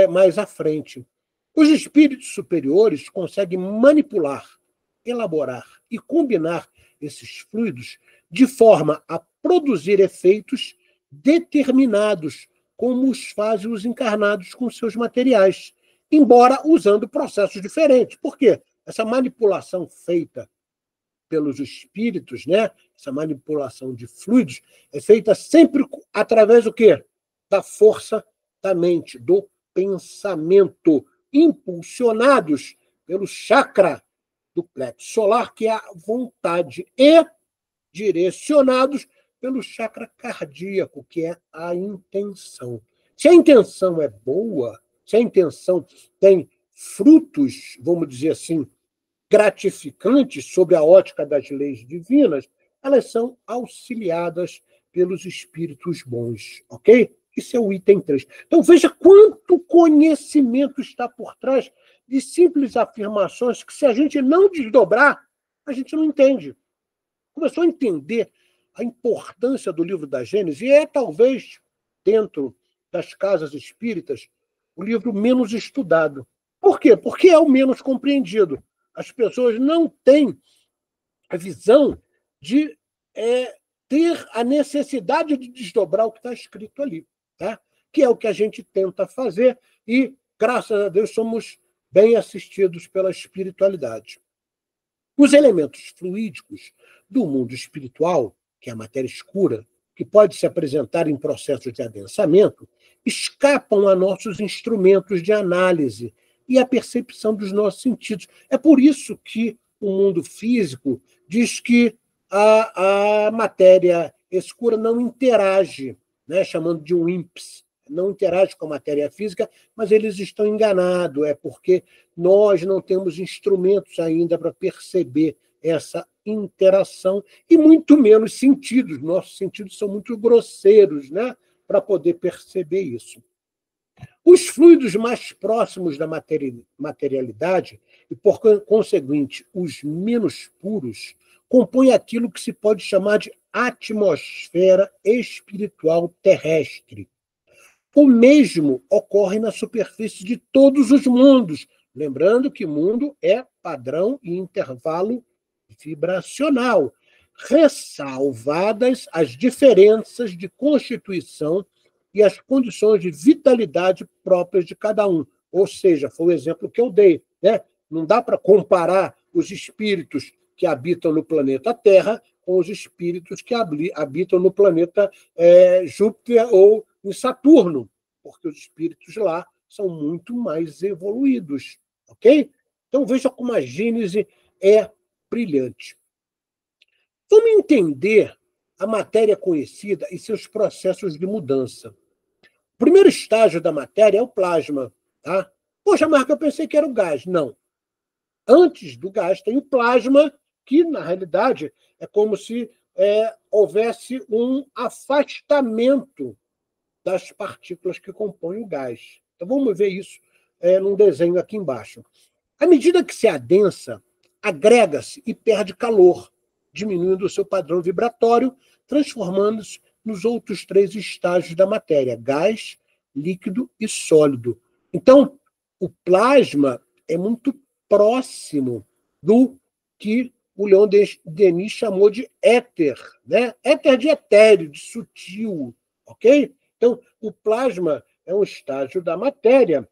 mais à frente. Os espíritos superiores conseguem manipular, elaborar e combinar esses fluidos de forma a produzir efeitos determinados, como os fazem os encarnados com seus materiais, embora usando processos diferentes. Por quê? Essa manipulação feita pelos espíritos, né? Essa manipulação de fluidos, é feita sempre através do quê? Da força da mente, do pensamento, impulsionados pelo chakra do plexo solar, que é a vontade, e direcionados pelo chakra cardíaco, que é a intenção. Se a intenção é boa, se a intenção tem frutos, vamos dizer assim, gratificantes sobre a ótica das leis divinas, elas são auxiliadas pelos espíritos bons, ok? Isso é o item 3. Então, veja quanto conhecimento está por trás de simples afirmações que, se a gente não desdobrar, a gente não entende. Começou a entender a importância do livro da Gênese, e talvez, dentro das casas espíritas, o livro menos estudado. Por quê? Porque é o menos compreendido. As pessoas não têm a visão de ter a necessidade de desdobrar o que está escrito ali, tá? Que é o que a gente tenta fazer e, graças a Deus, somos bem assistidos pela espiritualidade. Os elementos fluídicos do mundo espiritual, que é a matéria escura, que pode se apresentar em processos de adensamento, escapam a nossos instrumentos de análise e a percepção dos nossos sentidos. É por isso que o mundo físico diz que a matéria escura não interage, né, chamando de um IMPS, não interage com a matéria física, mas eles estão enganados, é porque nós não temos instrumentos ainda para perceber essa interação e muito menos sentidos. Nossos sentidos são muito grosseiros, né, para poder perceber isso. Os fluidos mais próximos da materialidade, e por conseguinte, os menos puros, compõem aquilo que se pode chamar de atmosfera espiritual terrestre. O mesmo ocorre na superfície de todos os mundos. Lembrando que mundo é padrão e intervalo vibracional, ressalvadas as diferenças de constituição e as condições de vitalidade próprias de cada um. Ou seja, foi o exemplo que eu dei, né? Não dá para comparar os espíritos que habitam no planeta Terra com os espíritos que habitam no planeta Júpiter ou em Saturno, porque os espíritos lá são muito mais evoluídos, ok? Então veja como a Gênese é brilhante. Vamos entender a matéria conhecida e seus processos de mudança. O primeiro estágio da matéria é o plasma, tá? Poxa, Marco, eu pensei que era o gás. Não. Antes do gás tem o plasma, que, na realidade, é como se houvesse um afastamento das partículas que compõem o gás. Então, vamos ver isso num desenho aqui embaixo. À medida que se adensa, agrega-se e perde calor, diminuindo o seu padrão vibratório, transformando-se nos outros 3 estágios da matéria: gás, líquido e sólido. Então, o plasma é muito próximo do que o Leon Denis chamou de éter, né? Éter de etéreo, de sutil, ok? Então, o plasma é um estágio da matéria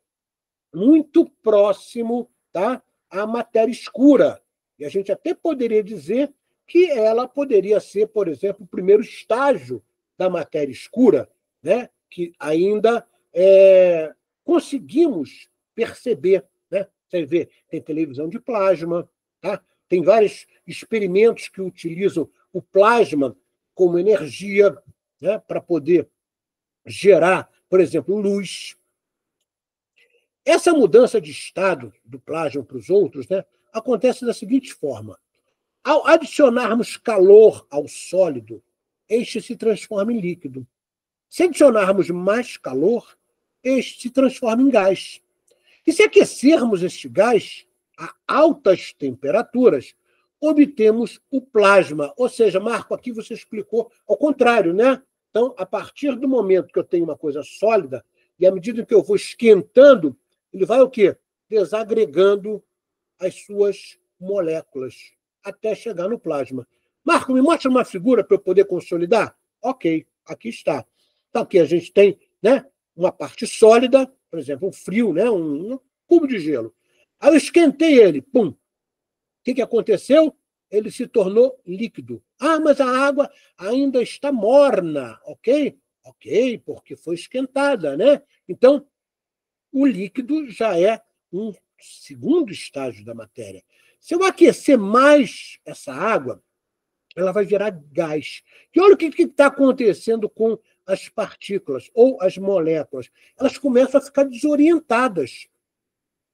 muito próximo, tá, à matéria escura. E a gente até poderia dizer que ela poderia ser, por exemplo, o primeiro estágio da matéria escura, né, que ainda conseguimos perceber. Né? Você vê, tem televisão de plasma, tá? Tem vários experimentos que utilizam o plasma como energia, né, para poder gerar, por exemplo, luz. Essa mudança de estado do plasma para os outros, né, acontece da seguinte forma. Ao adicionarmos calor ao sólido, este se transforma em líquido. Se adicionarmos mais calor, este se transforma em gás. E se aquecermos este gás a altas temperaturas, obtemos o plasma. Ou seja, Marco, aqui você explicou ao contrário, né? Então, a partir do momento que eu tenho uma coisa sólida, e à medida que eu vou esquentando, ele vai o quê? Desagregando as suas moléculas até chegar no plasma. Marco, me mostra uma figura para eu poder consolidar? Ok, aqui está. Então, aqui a gente tem, né, uma parte sólida, por exemplo, um frio, né, um cubo de gelo. Aí eu esquentei ele, pum. O que aconteceu? Ele se tornou líquido. Ah, mas a água ainda está morna, ok? Ok, porque foi esquentada, né? Então, o líquido já é um segundo estágio da matéria. Se eu aquecer mais essa água, ela vai virar gás. E olha o que está acontecendo com as partículas ou as moléculas. Elas começam a ficar desorientadas.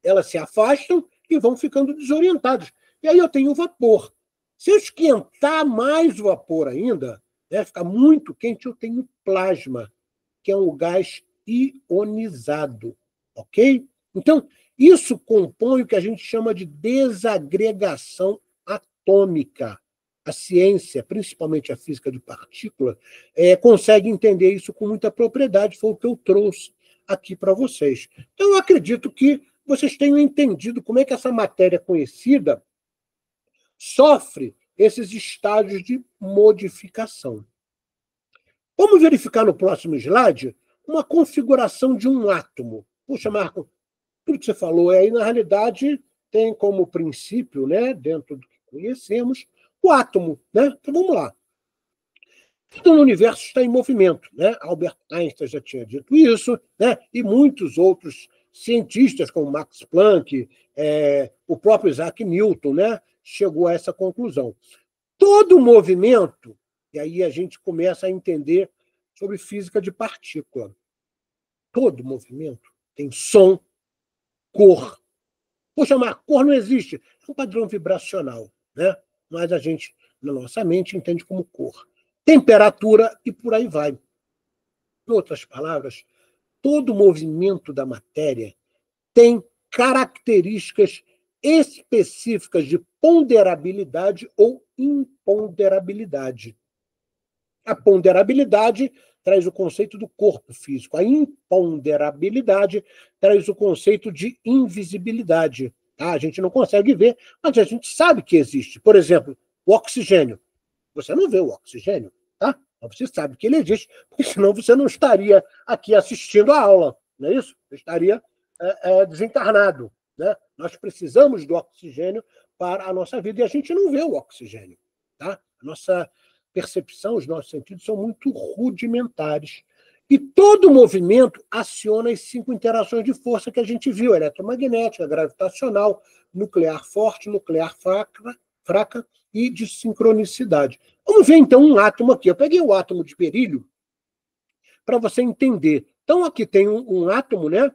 Elas se afastam e vão ficando desorientadas. E aí eu tenho o vapor. Se eu esquentar mais o vapor ainda, né, ficar muito quente, eu tenho plasma, que é um gás ionizado. Ok? Então, isso compõe o que a gente chama de desagregação atômica. A ciência, principalmente a física de partícula, consegue entender isso com muita propriedade. Foi o que eu trouxe aqui para vocês. Então, eu acredito que vocês tenham entendido como é que essa matéria conhecida sofre esses estágios de modificação. Vamos verificar no próximo slide uma configuração de um átomo. Puxa, Marco, tudo que você falou aí, na realidade, tem como princípio, né, dentro do que conhecemos, o átomo. Né? Então, vamos lá. Tudo no universo está em movimento. Né? Albert Einstein já tinha dito isso, né? E muitos outros cientistas, como Max Planck, o próprio Isaac Newton, né, chegou a essa conclusão. Todo movimento, e aí a gente começa a entender sobre física de partícula. Todo movimento tem som, cor. Poxa, mas cor não existe. É um padrão vibracional, né? Mas a gente, na nossa mente, entende como cor. Temperatura e por aí vai. Em outras palavras, todo movimento da matéria tem características específicas de ponderabilidade ou imponderabilidade. A ponderabilidade traz o conceito do corpo físico. A imponderabilidade traz o conceito de invisibilidade. Tá? A gente não consegue ver, mas a gente sabe que existe. Por exemplo, o oxigênio. Você não vê o oxigênio, tá? Mas você sabe que ele existe, porque senão você não estaria aqui assistindo a aula, não é isso? Você estaria desencarnado. Né? Nós precisamos do oxigênio para a nossa vida e a gente não vê o oxigênio. Tá? A nossa percepção, os nossos sentidos são muito rudimentares. E todo movimento aciona as 5 interações de força que a gente viu: eletromagnética, gravitacional, nuclear forte, nuclear fraca e de sincronicidade. Vamos ver, então, um átomo aqui. Eu peguei o átomo de berílio para você entender. Então, aqui tem um átomo, né?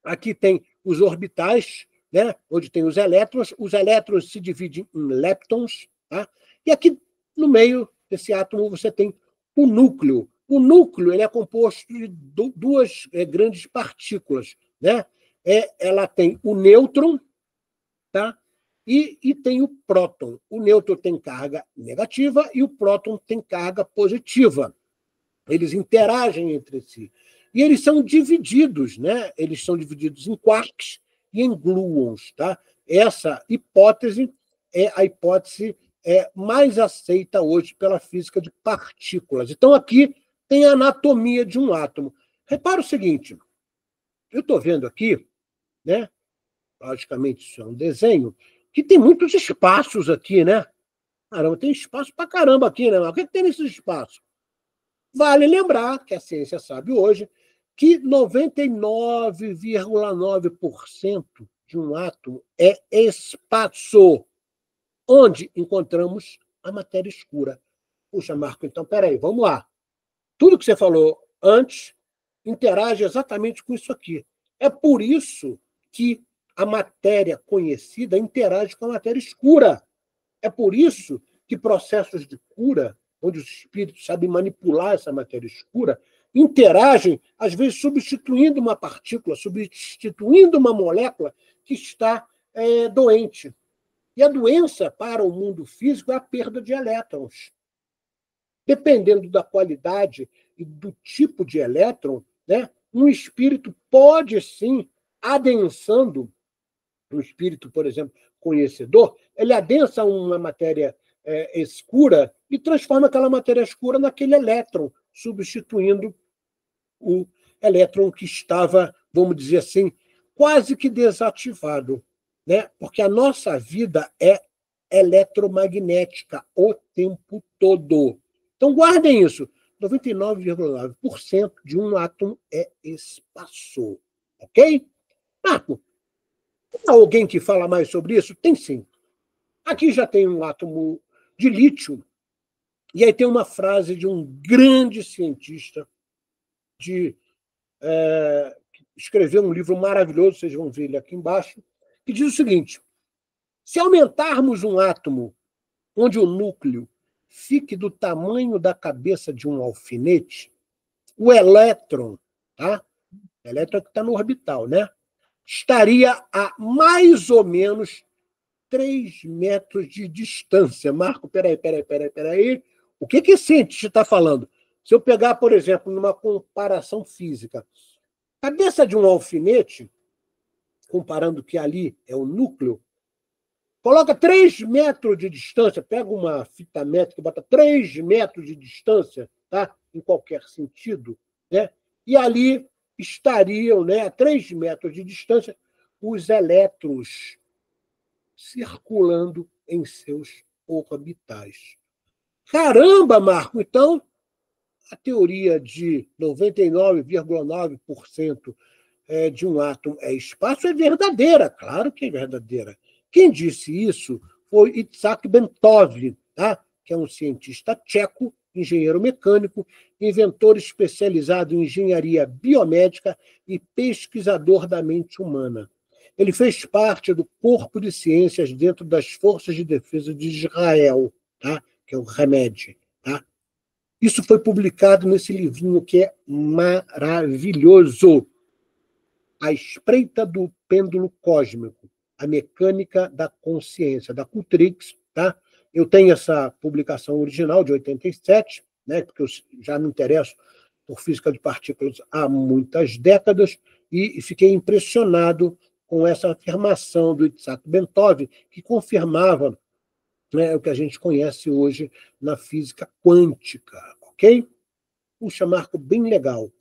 Aqui tem os orbitais, né? Onde tem os elétrons. Os elétrons se dividem em leptons. Tá? E aqui, no meio desse átomo, você tem o núcleo. O núcleo ele é composto de duas grandes partículas. Né? Ela tem o nêutron, tá? E tem o próton. O nêutron tem carga negativa e o próton tem carga positiva. Eles interagem entre si. E eles são divididos, né? Eles são divididos em quarks e em gluons. Tá? Essa hipótese é a hipótese mais aceita hoje pela física de partículas. Então, aqui tem a anatomia de um átomo. Repara o seguinte, eu estou vendo aqui, né? Logicamente, isso é um desenho, que tem muitos espaços aqui, né? Caramba, tem espaço pra caramba aqui, né? Mas o que tem nesses espaços? Vale lembrar que a ciência sabe hoje que 99,9% de um átomo é espaço, onde encontramos a matéria escura. Puxa, Marco, então, peraí, vamos lá. Tudo que você falou antes interage exatamente com isso aqui. É por isso que a matéria conhecida interage com a matéria escura. É por isso que processos de cura, onde os espíritos sabem manipular essa matéria escura, interagem, às vezes, substituindo uma partícula, substituindo uma molécula que está doente. E a doença, para o mundo físico, é a perda de elétrons. Dependendo da qualidade e do tipo de elétron, né, um espírito pode, sim, adensando, um espírito, por exemplo, conhecedor, ele adensa uma matéria escura e transforma aquela matéria escura naquele elétron, substituindo o elétron que estava, vamos dizer assim, quase que desativado. Né? Porque a nossa vida é eletromagnética o tempo todo. Então, guardem isso. 99,9% de um átomo é espaço. Ok? Marco, tem alguém que fala mais sobre isso? Tem sim. Aqui já tem um átomo de lítio. E aí tem uma frase de um grande cientista que escreveu um livro maravilhoso, vocês vão ver ele aqui embaixo, que diz o seguinte: se aumentarmos um átomo onde o núcleo fique do tamanho da cabeça de um alfinete, o elétron, tá? O elétron que está no orbital, né? Estaria a mais ou menos 3 metros de distância. Marco, peraí. O que esse cientista está falando? Se eu pegar, por exemplo, numa comparação física, cabeça de um alfinete, comparando que ali é o núcleo, coloca 3 metros de distância, pega uma fita métrica e bota 3 metros de distância, tá? Em qualquer sentido, né? E ali estariam, né, a 3 metros de distância, os elétrons circulando em seus orbitais. Caramba, Marco! Então, a teoria de 99,9% de um átomo é espaço é verdadeira. Claro que é verdadeira. Quem disse isso foi Itzhak Bentov, tá? Que é um cientista tcheco, engenheiro mecânico, inventor especializado em engenharia biomédica e pesquisador da mente humana. Ele fez parte do corpo de ciências dentro das Forças de Defesa de Israel, tá? Que é o Hamed. Tá? Isso foi publicado nesse livrinho que é maravilhoso. A Espreita do Pêndulo Cósmico, a Mecânica da Consciência, da Cultrix. Tá? Eu tenho essa publicação original de 87, né, porque eu já me interesso por física de partículas há muitas décadas, e fiquei impressionado com essa afirmação do Itzhak Bentov, que confirmava, né, o que a gente conhece hoje na física quântica. Ok? Puxa, Marco, bem legal.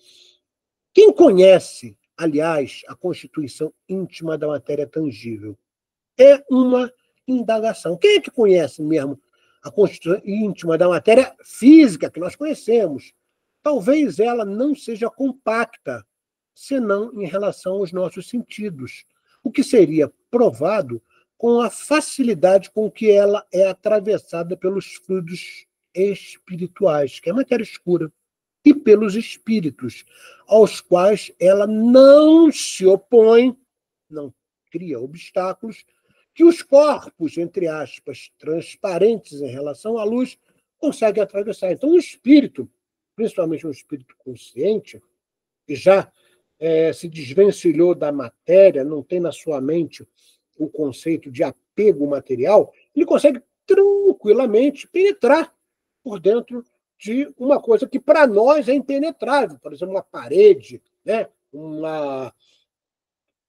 Quem conhece, aliás, a constituição íntima da matéria tangível? É uma indagação. Quem é que conhece mesmo a constituição íntima da matéria física que nós conhecemos? Talvez ela não seja compacta, senão em relação aos nossos sentidos, o que seria provado com a facilidade com que ela é atravessada pelos fluidos espirituais, que é a matéria escura, e pelos espíritos, aos quais ela não se opõe, não cria obstáculos, que os corpos, entre aspas, transparentes em relação à luz, conseguem atravessar. Então, o espírito, principalmente um espírito consciente, que já se desvencilhou da matéria, não tem na sua mente o conceito de apego material, ele consegue tranquilamente penetrar por dentro de uma coisa que para nós é impenetrável, por exemplo, uma parede, né? Uma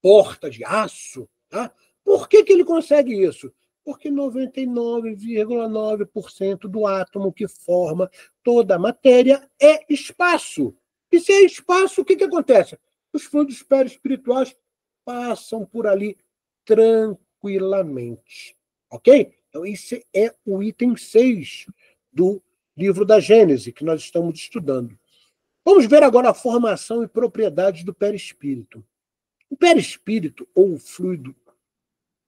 porta de aço. Tá? Por que ele consegue isso? Porque 99,9% do átomo que forma toda a matéria é espaço. E se é espaço, o que acontece? Os fluidos perispirituais passam por ali tranquilamente. Ok? Então, esse é o item 6 do livro da Gênese, que nós estamos estudando. Vamos ver agora a formação e propriedades do perispírito. O perispírito, ou o fluido,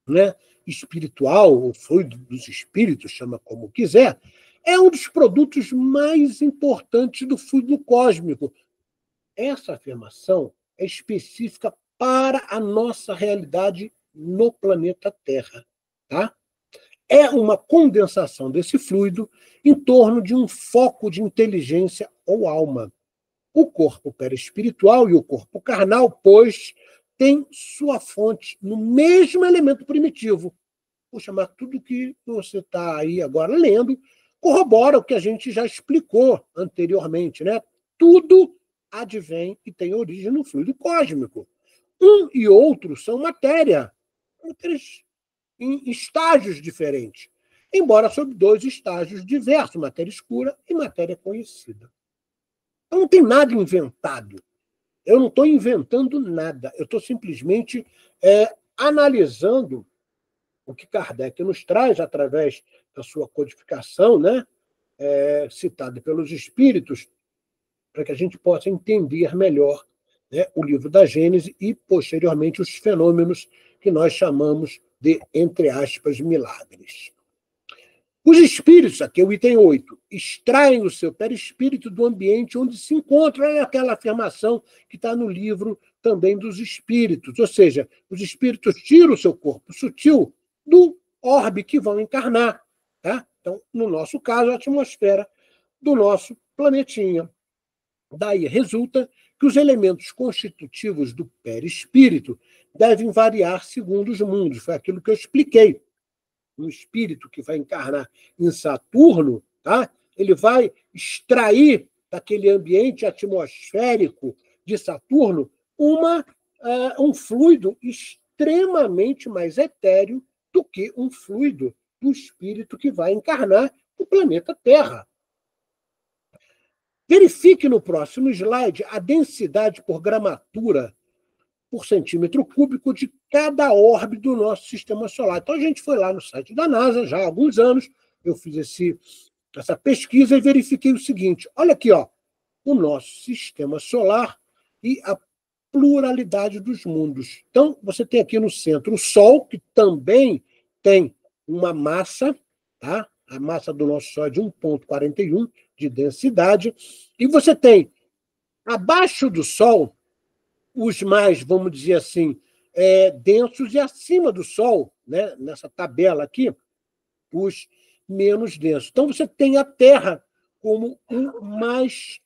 né, espiritual, ou fluido dos espíritos, chama como quiser, é um dos produtos mais importantes do fluido cósmico. Essa afirmação é específica para a nossa realidade no planeta Terra. Tá? É uma condensação desse fluido em torno de um foco de inteligência ou alma. O corpo perispiritual e o corpo carnal, pois, têm sua fonte no mesmo elemento primitivo. Puxa, mas tudo que você está aí agora lendo corrobora o que a gente já explicou anteriormente, né? Tudo advém e tem origem no fluido cósmico. Um e outro são matérias em estágios diferentes, embora sob 2 estágios diversos, matéria escura e matéria conhecida. Então, não tem nada inventado. Eu não estou inventando nada. Eu estou simplesmente analisando o que Kardec nos traz através da sua codificação, né, citada pelos espíritos, para que a gente possa entender melhor, né, o livro da Gênese e, posteriormente, os fenômenos que nós chamamos de, entre aspas, milagres. Os espíritos, aqui é o item 8, extraem o seu perispírito do ambiente onde se encontra, é aquela afirmação que está no livro também dos espíritos, ou seja, os espíritos tiram o seu corpo sutil do orbe que vão encarnar. Tá? Então, no nosso caso, a atmosfera do nosso planetinha. Daí resulta que os elementos constitutivos do perispírito devem variar segundo os mundos. Foi aquilo que eu expliquei. Um espírito que vai encarnar em Saturno, tá? Ele vai extrair daquele ambiente atmosférico de Saturno um fluido extremamente mais etéreo do que um fluido do espírito que vai encarnar o planeta Terra. Verifique no próximo slide a densidade por gramatura por centímetro cúbico de cada orbe do nosso sistema solar. Então, a gente foi lá no site da NASA, já há alguns anos, eu fiz essa pesquisa e verifiquei o seguinte, olha aqui, ó, o nosso sistema solar e a pluralidade dos mundos. Então, você tem aqui no centro o Sol, que também tem uma massa, tá? A massa do nosso Sol é de 1,41 de densidade, e você tem, abaixo do Sol, os mais, vamos dizer assim, densos, e acima do Sol, né, nessa tabela aqui, os menos densos. Então, você tem a Terra como o mais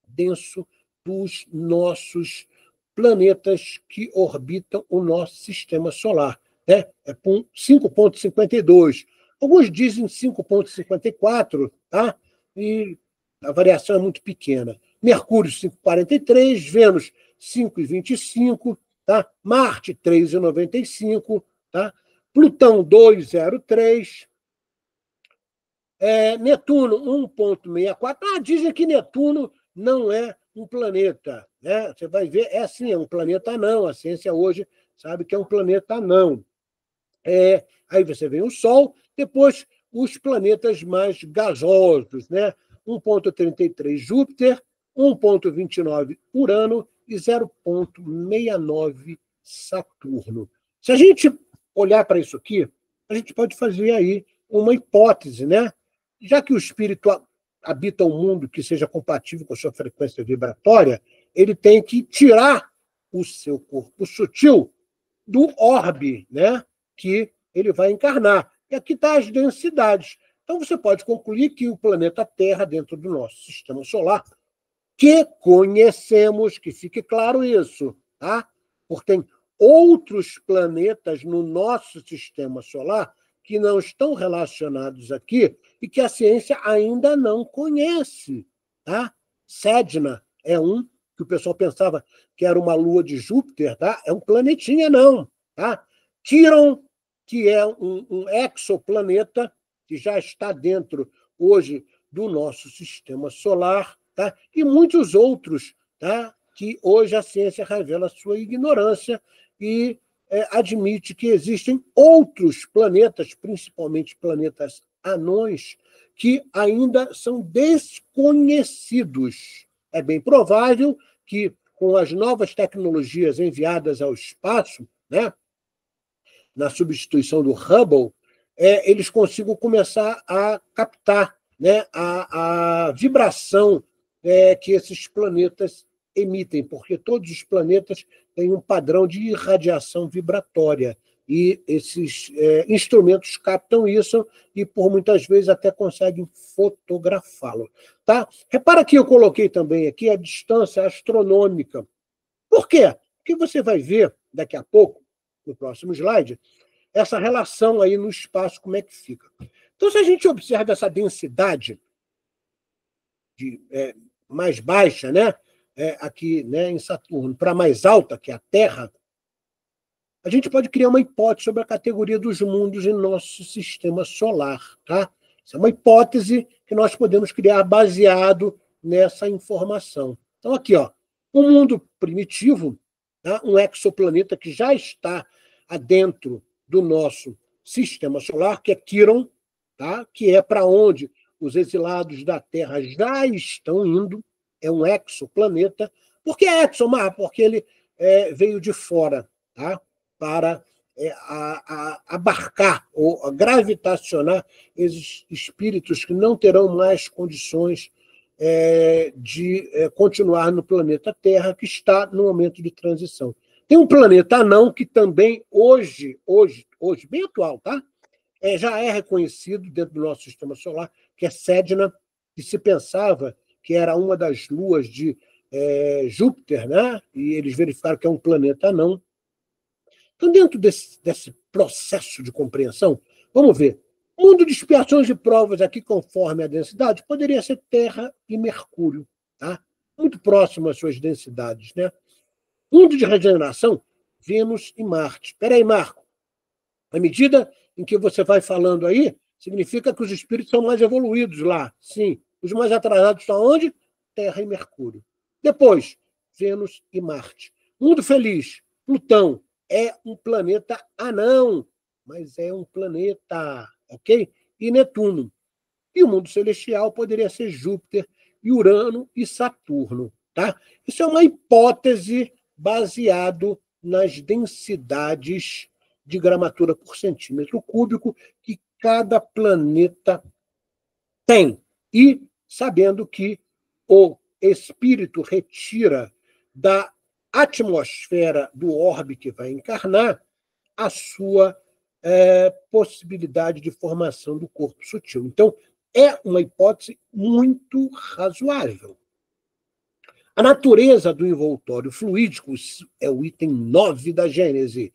denso dos nossos planetas que orbitam o nosso sistema solar. Né? É com 5,52. Alguns dizem 5,54, tá? E a variação é muito pequena. Mercúrio, 5,43, Vênus, 5,25, tá? Marte, 3,95, tá? Plutão, 2,03, Netuno, 1,64. Dizem que Netuno não é um planeta. Né? Você vai ver, sim, é um planeta anão. A ciência hoje sabe que é um planeta anão. Aí você vem o Sol, depois os planetas mais gasosos, né? 1,33 Júpiter, 1,29 Urano e 0,69 Saturno. Se a gente olhar para isso aqui, a gente pode fazer aí uma hipótese, né? Já que o espírito habita um mundo que seja compatível com a sua frequência vibratória, ele tem que tirar o seu corpo sutil do orbe, né? Que ele vai encarnar. E aqui está as densidades. Então, você pode concluir que o planeta Terra, dentro do nosso sistema solar, que conhecemos, que fique claro isso, tá? Porque tem outros planetas no nosso sistema solar que não estão relacionados aqui e que a ciência ainda não conhece, tá? Sedna é um que o pessoal pensava que era uma lua de Júpiter, tá? É um planetinha, não, tá? Quiron, que é um exoplaneta que já está dentro hoje do nosso sistema solar, tá? E muitos outros, tá? Que hoje a ciência revela sua ignorância e admite que existem outros planetas, principalmente planetas anões, que ainda são desconhecidos. É bem provável que, com as novas tecnologias enviadas ao espaço, né, na substituição do Hubble, eles consigam começar a captar, né, a vibração que esses planetas emitem, porque todos os planetas têm um padrão de irradiação vibratória, e esses instrumentos captam isso e, por muitas vezes, até conseguem fotografá-lo. Tá? Repara que eu coloquei também aqui a distância astronômica. Por quê? Porque você vai ver, daqui a pouco, no próximo slide, essa relação aí no espaço, como é que fica. Então, se a gente observa essa densidade mais baixa, né, aqui, né, em Saturno, para mais alta, que é a Terra, a gente pode criar uma hipótese sobre a categoria dos mundos em nosso sistema solar. Tá? Isso é uma hipótese que nós podemos criar baseado nessa informação. Então, aqui, ó, um mundo primitivo, tá? Um exoplaneta que já está adentro do nosso sistema solar, que é Quiron, tá? Que é para onde os exilados da Terra já estão indo, é um exoplaneta. Por que exomar? Porque ele veio de fora, tá? Para abarcar ou gravitacionar esses espíritos que não terão mais condições de continuar no planeta Terra, que está no momento de transição. Tem um planeta anão que também, hoje bem atual, tá? Já é reconhecido dentro do nosso sistema solar, que é Sedna, que se pensava que era uma das luas de Júpiter, né? E eles verificaram que é um planeta anão. Então, dentro desse processo de compreensão, vamos ver. O mundo de expiações e provas aqui, conforme a densidade, poderia ser Terra e Mercúrio, tá? Muito próximo às suas densidades, né? Mundo de regeneração, Vênus e Marte. Espera aí, Marco. À medida em que você vai falando aí, significa que os espíritos são mais evoluídos lá. Sim. Os mais atrasados estão onde? Terra e Mercúrio. Depois, Vênus e Marte. Mundo feliz. Plutão é um planeta anão, mas é um planeta, ok? E Netuno. E o mundo celestial poderia ser Júpiter, e Urano e Saturno. Tá? Isso é uma hipótese baseado nas densidades de gramatura por centímetro cúbico que cada planeta tem. E sabendo que o espírito retira da atmosfera do orbe que vai encarnar a sua possibilidade de formação do corpo sutil. Então, é uma hipótese muito razoável. A natureza do envoltório fluídico, é o item 9 da Gênese,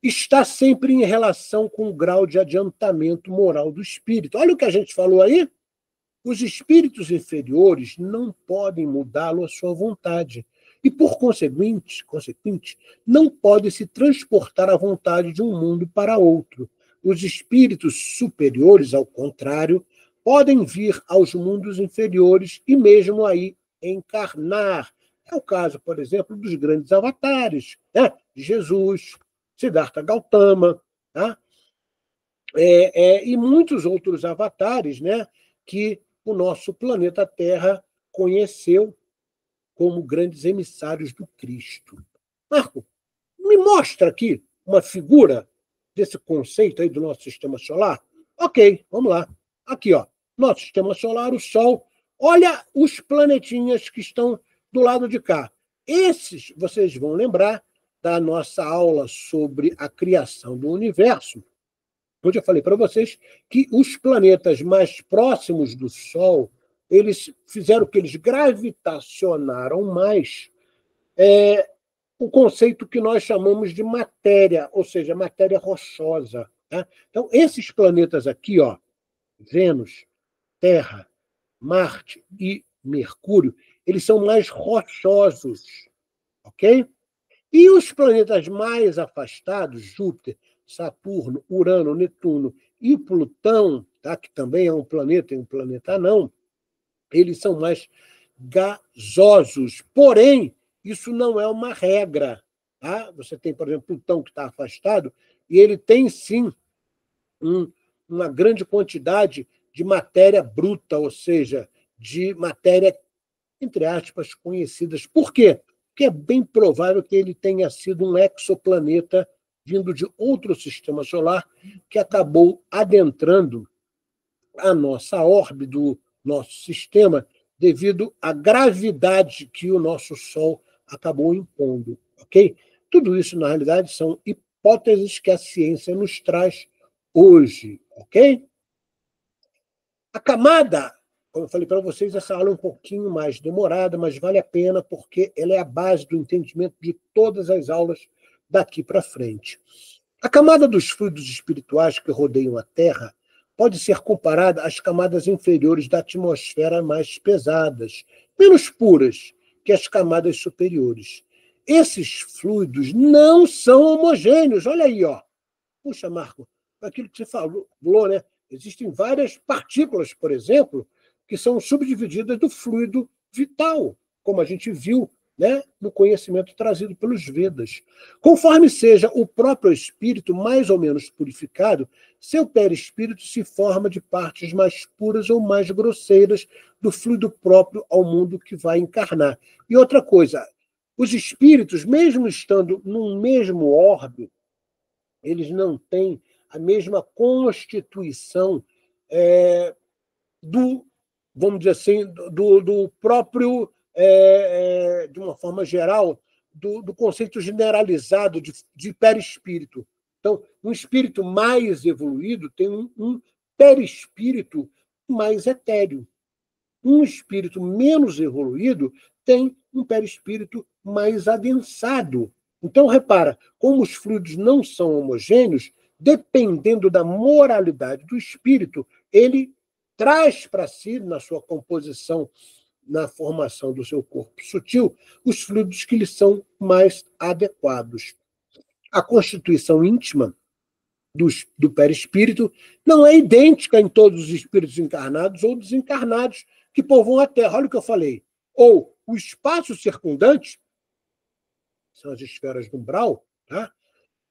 está sempre em relação com o grau de adiantamento moral do espírito. Olha o que a gente falou aí. Os espíritos inferiores não podem mudá-lo à sua vontade e, por consequente, não podem se transportar à vontade de um mundo para outro. Os espíritos superiores, ao contrário, podem vir aos mundos inferiores e mesmo aí encarnar. É o caso, por exemplo, dos grandes avatares, né? De Jesus, Siddhartha Gautama, tá? E muitos outros avatares, né? Que o nosso planeta Terra conheceu como grandes emissários do Cristo. Marco, me mostra aqui uma figura desse conceito aí do nosso sistema solar. Ok, vamos lá. Aqui, ó, nosso sistema solar, o Sol. Olha os planetinhas que estão do lado de cá. Esses, vocês vão lembrar da nossa aula sobre a criação do universo, onde eu falei para vocês que os planetas mais próximos do Sol, eles fizeram que eles gravitacionaram mais o conceito que nós chamamos de matéria, ou seja, matéria rochosa. Tá? Então, esses planetas aqui, ó, Vênus, Terra, Marte e Mercúrio, eles são mais rochosos, ok? E os planetas mais afastados, Júpiter, Saturno, Urano, Netuno e Plutão, tá? Que também é um planeta e um planeta anão, eles são mais gasosos. Porém, isso não é uma regra. Tá? Você tem, por exemplo, Plutão que está afastado, e ele tem, sim, uma grande quantidade de matéria bruta, ou seja, de matéria, entre aspas, conhecidas. Por quê? Porque é bem provável que ele tenha sido um exoplaneta vindo de outro sistema solar que acabou adentrando a nossa órbita do nosso sistema devido à gravidade que o nosso Sol acabou impondo, ok? Tudo isso, na realidade, são hipóteses que a ciência nos traz hoje, ok? A camada, como eu falei para vocês, essa aula é um pouquinho mais demorada, mas vale a pena porque ela é a base do entendimento de todas as aulas daqui para frente. A camada dos fluidos espirituais que rodeiam a Terra pode ser comparada às camadas inferiores da atmosfera mais pesadas, menos puras que as camadas superiores. Esses fluidos não são homogêneos. Olha aí, ó. Puxa, Marco, aquilo que você falou, né? Existem várias partículas, por exemplo, que são subdivididas do fluido vital, como a gente viu, né, no conhecimento trazido pelos Vedas. Conforme seja o próprio espírito mais ou menos purificado, seu perispírito se forma de partes mais puras ou mais grosseiras do fluido próprio ao mundo que vai encarnar. E outra coisa, os espíritos, mesmo estando num mesmo orbe, eles não têm a mesma constituição vamos dizer assim, do próprio, de uma forma geral, do conceito generalizado de perispírito. Então, um espírito mais evoluído tem um perispírito mais etéreo. Um espírito menos evoluído tem um perispírito mais adensado. Então, repara, como os fluidos não são homogêneos, dependendo da moralidade do espírito, ele traz para si, na sua composição na formação do seu corpo sutil os fluidos que lhe são mais adequados. A constituição íntima do perispírito não é idêntica em todos os espíritos encarnados ou desencarnados que povoam a Terra. Olha o que eu falei. Ou o espaço circundante, são as esferas do umbral, tá?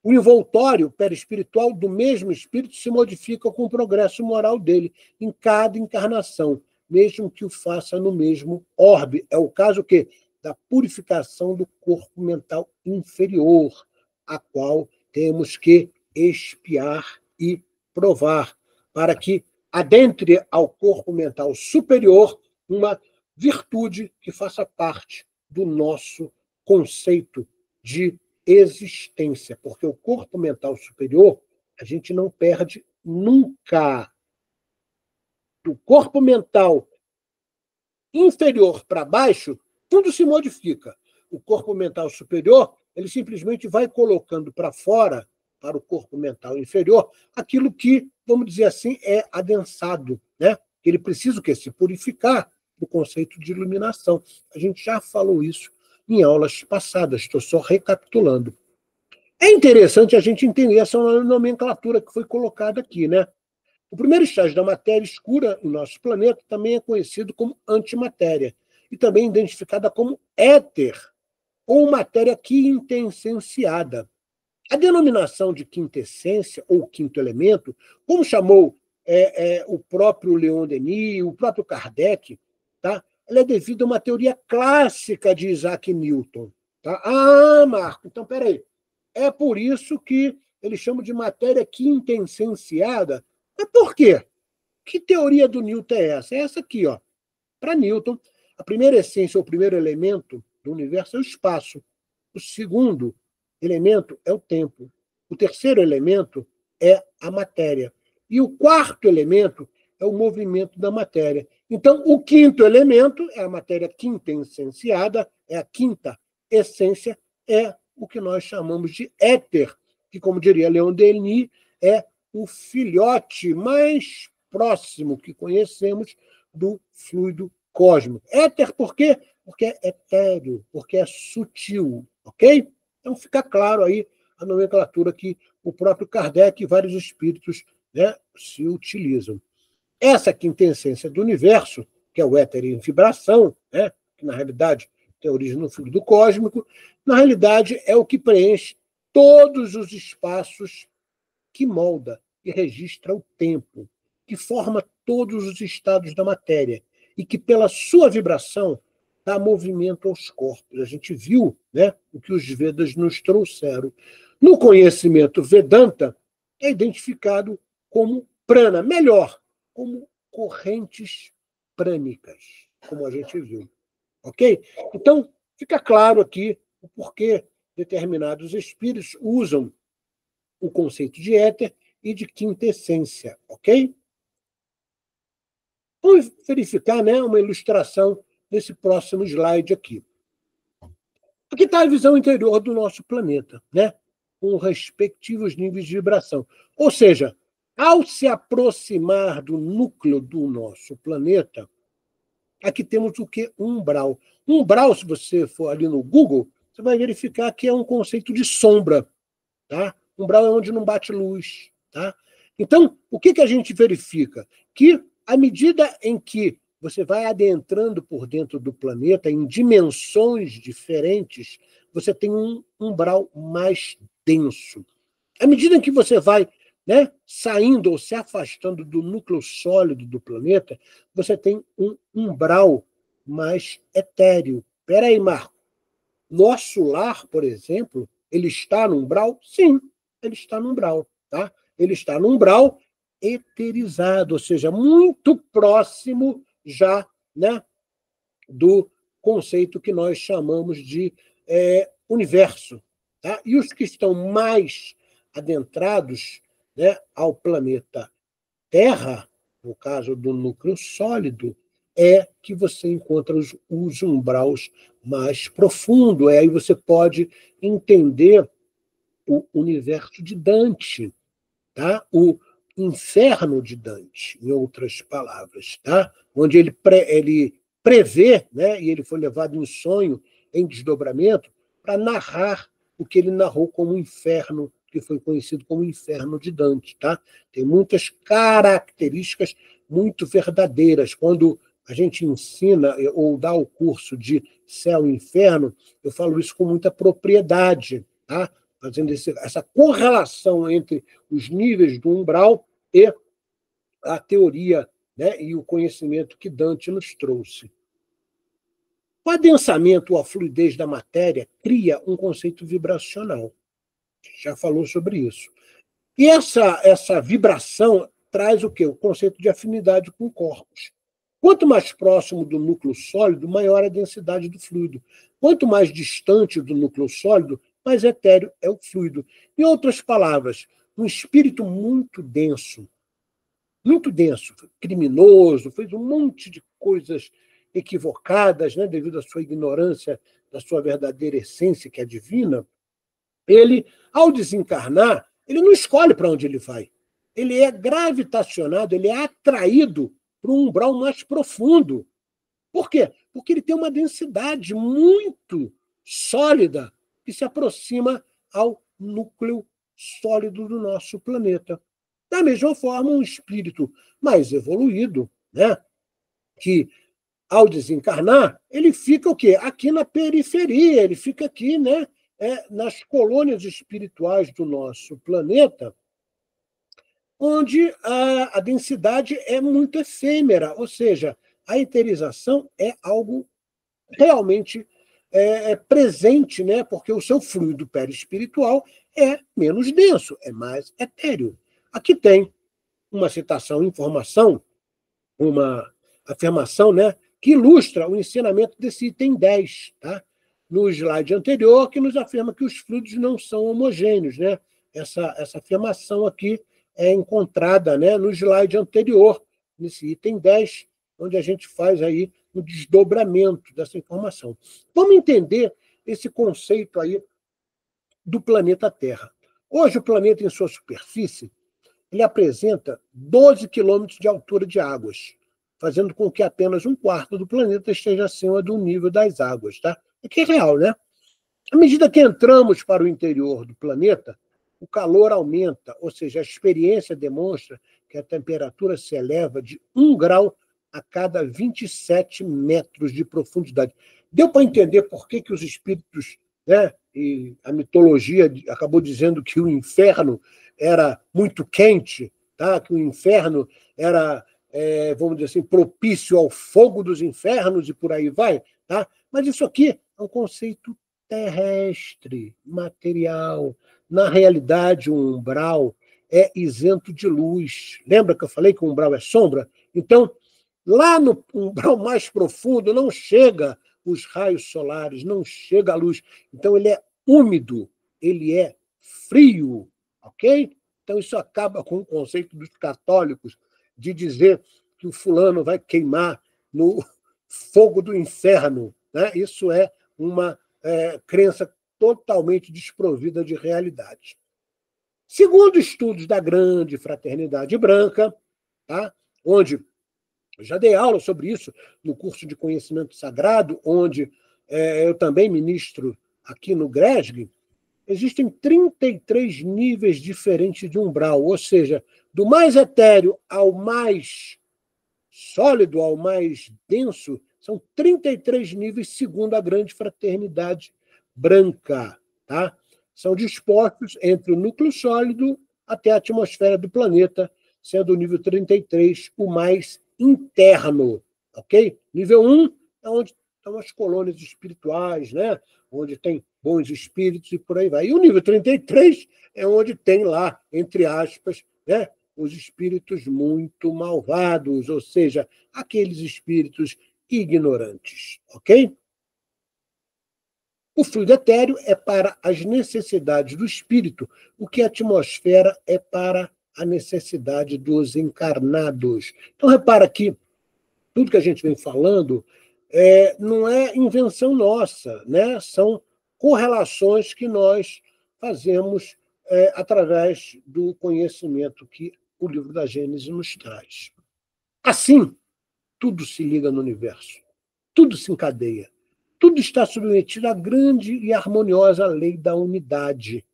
O envoltório perispiritual do mesmo espírito se modifica com o progresso moral dele em cada encarnação, mesmo que o faça no mesmo orbe. É o caso que da purificação do corpo mental inferior, a qual temos que expiar e provar, para que adentre ao corpo mental superior uma virtude que faça parte do nosso conceito de existência, porque o corpo mental superior a gente não perde nunca. Do corpo mental inferior para baixo, tudo se modifica. O corpo mental superior, ele simplesmente vai colocando para fora, para o corpo mental inferior, aquilo que, vamos dizer assim, é adensado, né? Ele precisa o quê? Se purificar do conceito de iluminação. A gente já falou isso em aulas passadas, estou só recapitulando. É interessante a gente entender essa nomenclatura que foi colocada aqui, né? O primeiro estágio da matéria escura em nosso planeta também é conhecido como antimatéria e também identificada como éter, ou matéria quintessenciada. A denominação de quintessência, ou quinto elemento, como chamou o próprio Leon Denis, o próprio Kardec, tá? Ela é devida a uma teoria clássica de Isaac Newton. Tá? Ah, Marco, então peraí. É por isso que eles chamam de matéria quintessenciada. Mas por quê? Que teoria do Newton é essa? É essa aqui, ó. Para Newton, a primeira essência, ou o primeiro elemento do universo é o espaço. O segundo elemento é o tempo. O terceiro elemento é a matéria. E o quarto elemento é o movimento da matéria. Então, o quinto elemento é a matéria quintessenciada, é a quinta essência, é o que nós chamamos de éter, que, como diria Leon Denis, é o filhote mais próximo que conhecemos do fluido cósmico. Éter por quê? Porque é etéreo, porque é sutil, ok? Então fica claro aí a nomenclatura que o próprio Kardec e vários espíritos, né, se utilizam. Essa quintessência do universo, que é o éter em vibração, né, que na realidade tem origem no fluido cósmico, na realidade é o que preenche todos os espaços, que molda e registra o tempo, que forma todos os estados da matéria e que, pela sua vibração, dá movimento aos corpos. A gente viu, né, o que os Vedas nos trouxeram. No conhecimento Vedanta, é identificado como prana, melhor, como correntes prânicas, como a gente viu. Ok? Então, fica claro aqui o porquê determinados espíritos usam o conceito de éter e de quintessência, ok? Vamos verificar, né, uma ilustração nesse próximo slide aqui. Aqui está a visão interior do nosso planeta, né, com respectivos níveis de vibração. Ou seja, ao se aproximar do núcleo do nosso planeta, aqui temos o que? Um umbral. Um umbral, se você for ali no Google, você vai verificar que é um conceito de sombra. Tá? Umbral é onde não bate luz. Tá? Então, o que a gente verifica? Que, à medida em que você vai adentrando por dentro do planeta, em dimensões diferentes, você tem um umbral mais denso. À medida em que você vai, né, saindo ou se afastando do núcleo sólido do planeta, você tem um umbral mais etéreo. Espera aí, Marco. Nosso lar, por exemplo, ele está no umbral? Sim, ele está no umbral. Tá? Ele está no umbral eterizado, ou seja, muito próximo já, né, do conceito que nós chamamos de universo. Tá? E os que estão mais adentrados, né, ao planeta Terra, no caso do núcleo sólido, é que você encontra os umbraus mais profundos. Aí você pode entender o universo de Dante, tá? O inferno de Dante, em outras palavras, tá? Onde ele prever, né, e ele foi levado em sonho, em desdobramento, para narrar o que ele narrou como o inferno, que foi conhecido como o inferno de Dante. Tá? Tem muitas características muito verdadeiras. Quando a gente ensina ou dá o curso de céu e inferno, eu falo isso com muita propriedade, tá? Fazendo essa correlação entre os níveis do umbral e a teoria, né, e o conhecimento que Dante nos trouxe. O adensamento ou a fluidez da matéria cria um conceito vibracional. Já falou sobre isso. E essa vibração traz o quê? O conceito de afinidade com corpos. Quanto mais próximo do núcleo sólido, maior a densidade do fluido. Quanto mais distante do núcleo sólido, mais etéreo é o fluido. Em outras palavras, um espírito muito denso, criminoso, fez um monte de coisas equivocadas, né, devido à sua ignorância da sua verdadeira essência, que é divina, ele, ao desencarnar, ele não escolhe para onde ele vai. Ele é gravitacionado, ele é atraído para um umbral mais profundo. Por quê? Porque ele tem uma densidade muito sólida que se aproxima ao núcleo sólido do nosso planeta. Da mesma forma, um espírito mais evoluído, né, que, ao desencarnar, ele fica o quê? Aqui na periferia, ele fica aqui, né, nas colônias espirituais do nosso planeta, onde a densidade é muito efêmera, ou seja, a eterização é algo realmente presente, né? Porque o seu fluido perispiritual é menos denso, é mais etéreo. Aqui tem uma citação, informação, uma afirmação, né, que ilustra o ensinamento desse item 10, tá? No slide anterior, que nos afirma que os fluidos não são homogêneos, né? Essa afirmação aqui é encontrada, né, no slide anterior, nesse item 10, onde a gente faz aí o desdobramento dessa informação. Vamos entender esse conceito aí do planeta Terra. Hoje, o planeta, em sua superfície, ele apresenta 12 quilômetros de altura de águas, fazendo com que apenas um quarto do planeta esteja acima do nível das águas. Tá? O que é real, né? À medida que entramos para o interior do planeta, o calor aumenta, ou seja, a experiência demonstra que a temperatura se eleva de 1 grau a cada 27 metros de profundidade. Deu para entender por que os espíritos, né, e a mitologia acabou dizendo que o inferno era muito quente, tá? Que o inferno era, vamos dizer assim, propício ao fogo dos infernos e por aí vai. Tá? Mas isso aqui é um conceito terrestre, material. Na realidade, o umbral é isento de luz. Lembra que eu falei que o umbral é sombra? Então, lá no umbral mais profundo não chega os raios solares, não chega a luz. Então, ele é úmido, ele é frio, ok? Então, isso acaba com o conceito dos católicos de dizer que o fulano vai queimar no fogo do inferno. Né? Isso é uma crença totalmente desprovida de realidade. Segundo estudos da Grande Fraternidade Branca, tá? Onde eu já dei aula sobre isso no curso de Conhecimento Sagrado, onde eu também ministro aqui no GRESG, existem 33 níveis diferentes de umbral, ou seja, do mais etéreo ao mais sólido, ao mais denso, são 33 níveis segundo a Grande Fraternidade Branca. Tá? São dispostos entre o núcleo sólido até a atmosfera do planeta, sendo o nível 33 o mais interno. Ok? Nível 1 é onde estão as colônias espirituais, né? Onde tem bons espíritos e por aí vai. E o nível 33 é onde tem lá, entre aspas, né, os espíritos muito malvados, ou seja, aqueles espíritos ignorantes. Ok? O fluido etéreo é para as necessidades do espírito, o que a atmosfera é para a necessidade dos encarnados. Então, repara que tudo que a gente vem falando não é invenção nossa, né? São correlações que nós fazemos através do conhecimento que o livro da Gênesis nos traz. Assim, tudo se liga no universo. tudo se encadeia. Tudo está submetido à grande e harmoniosa lei da unidade,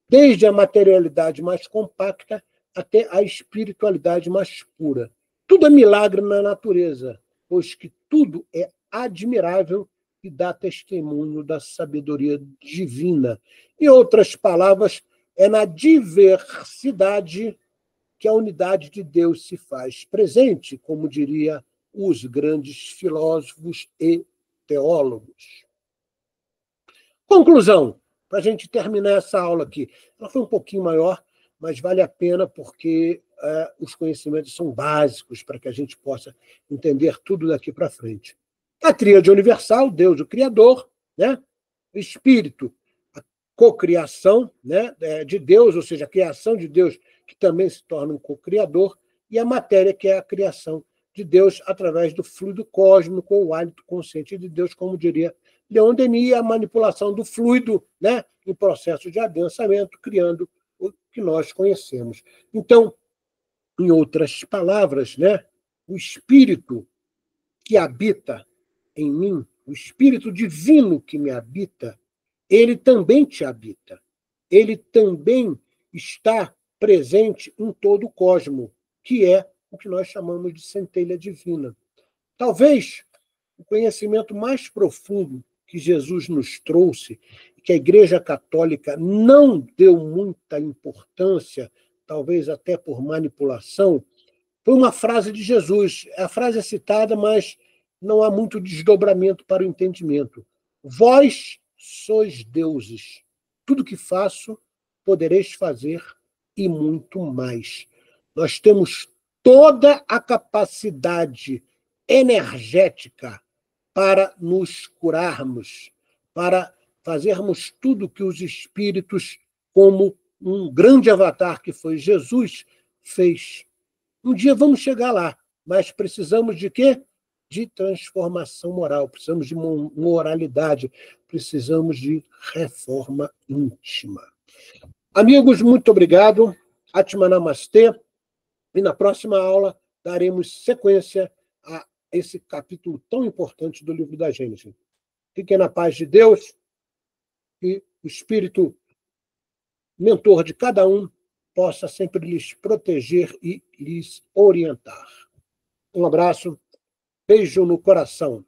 desde a materialidade mais compacta até a espiritualidade mais pura. Tudo é milagre na natureza, pois que tudo é admirável e dá testemunho da sabedoria divina. Em outras palavras, é na diversidade que a unidade de Deus se faz presente, como diria os grandes filósofos e teólogos. Conclusão, para a gente terminar essa aula aqui. Ela foi um pouquinho maior, mas vale a pena porque os conhecimentos são básicos para que a gente possa entender tudo daqui para frente. A tríade universal, Deus, o Criador, né? O Espírito, a cocriação, né, de Deus, ou seja, a criação de Deus, que também se torna um cocriador, e a matéria, que é a criação de Deus através do fluido cósmico, ou o hálito consciente de Deus, como diria Leon Denis, a manipulação do fluido, né, em processo de adensamento, criando o que nós conhecemos. Então, em outras palavras, né, o Espírito que habita em mim, o Espírito divino que me habita, ele também te habita. Ele também está presente em todo o cosmos, que é o que nós chamamos de centelha divina. Talvez o conhecimento mais profundo que Jesus nos trouxe, que a Igreja Católica não deu muita importância, talvez até por manipulação, foi uma frase de Jesus. A frase é citada, mas não há muito desdobramento para o entendimento. Vós sois deuses. Tudo que faço, podereis fazer e muito mais. Nós temos toda a capacidade energética para nos curarmos, para fazermos tudo que os espíritos, como um grande avatar que foi Jesus, fez. Um dia vamos chegar lá, mas precisamos de quê? De transformação moral, precisamos de moralidade, precisamos de reforma íntima. Amigos, muito obrigado. Atma Namastê. E na próxima aula daremos sequência a esse capítulo tão importante do livro da Gênesis. Fiquem na paz de Deus e o Espírito mentor de cada um possa sempre lhes proteger e lhes orientar. Um abraço, beijo no coração.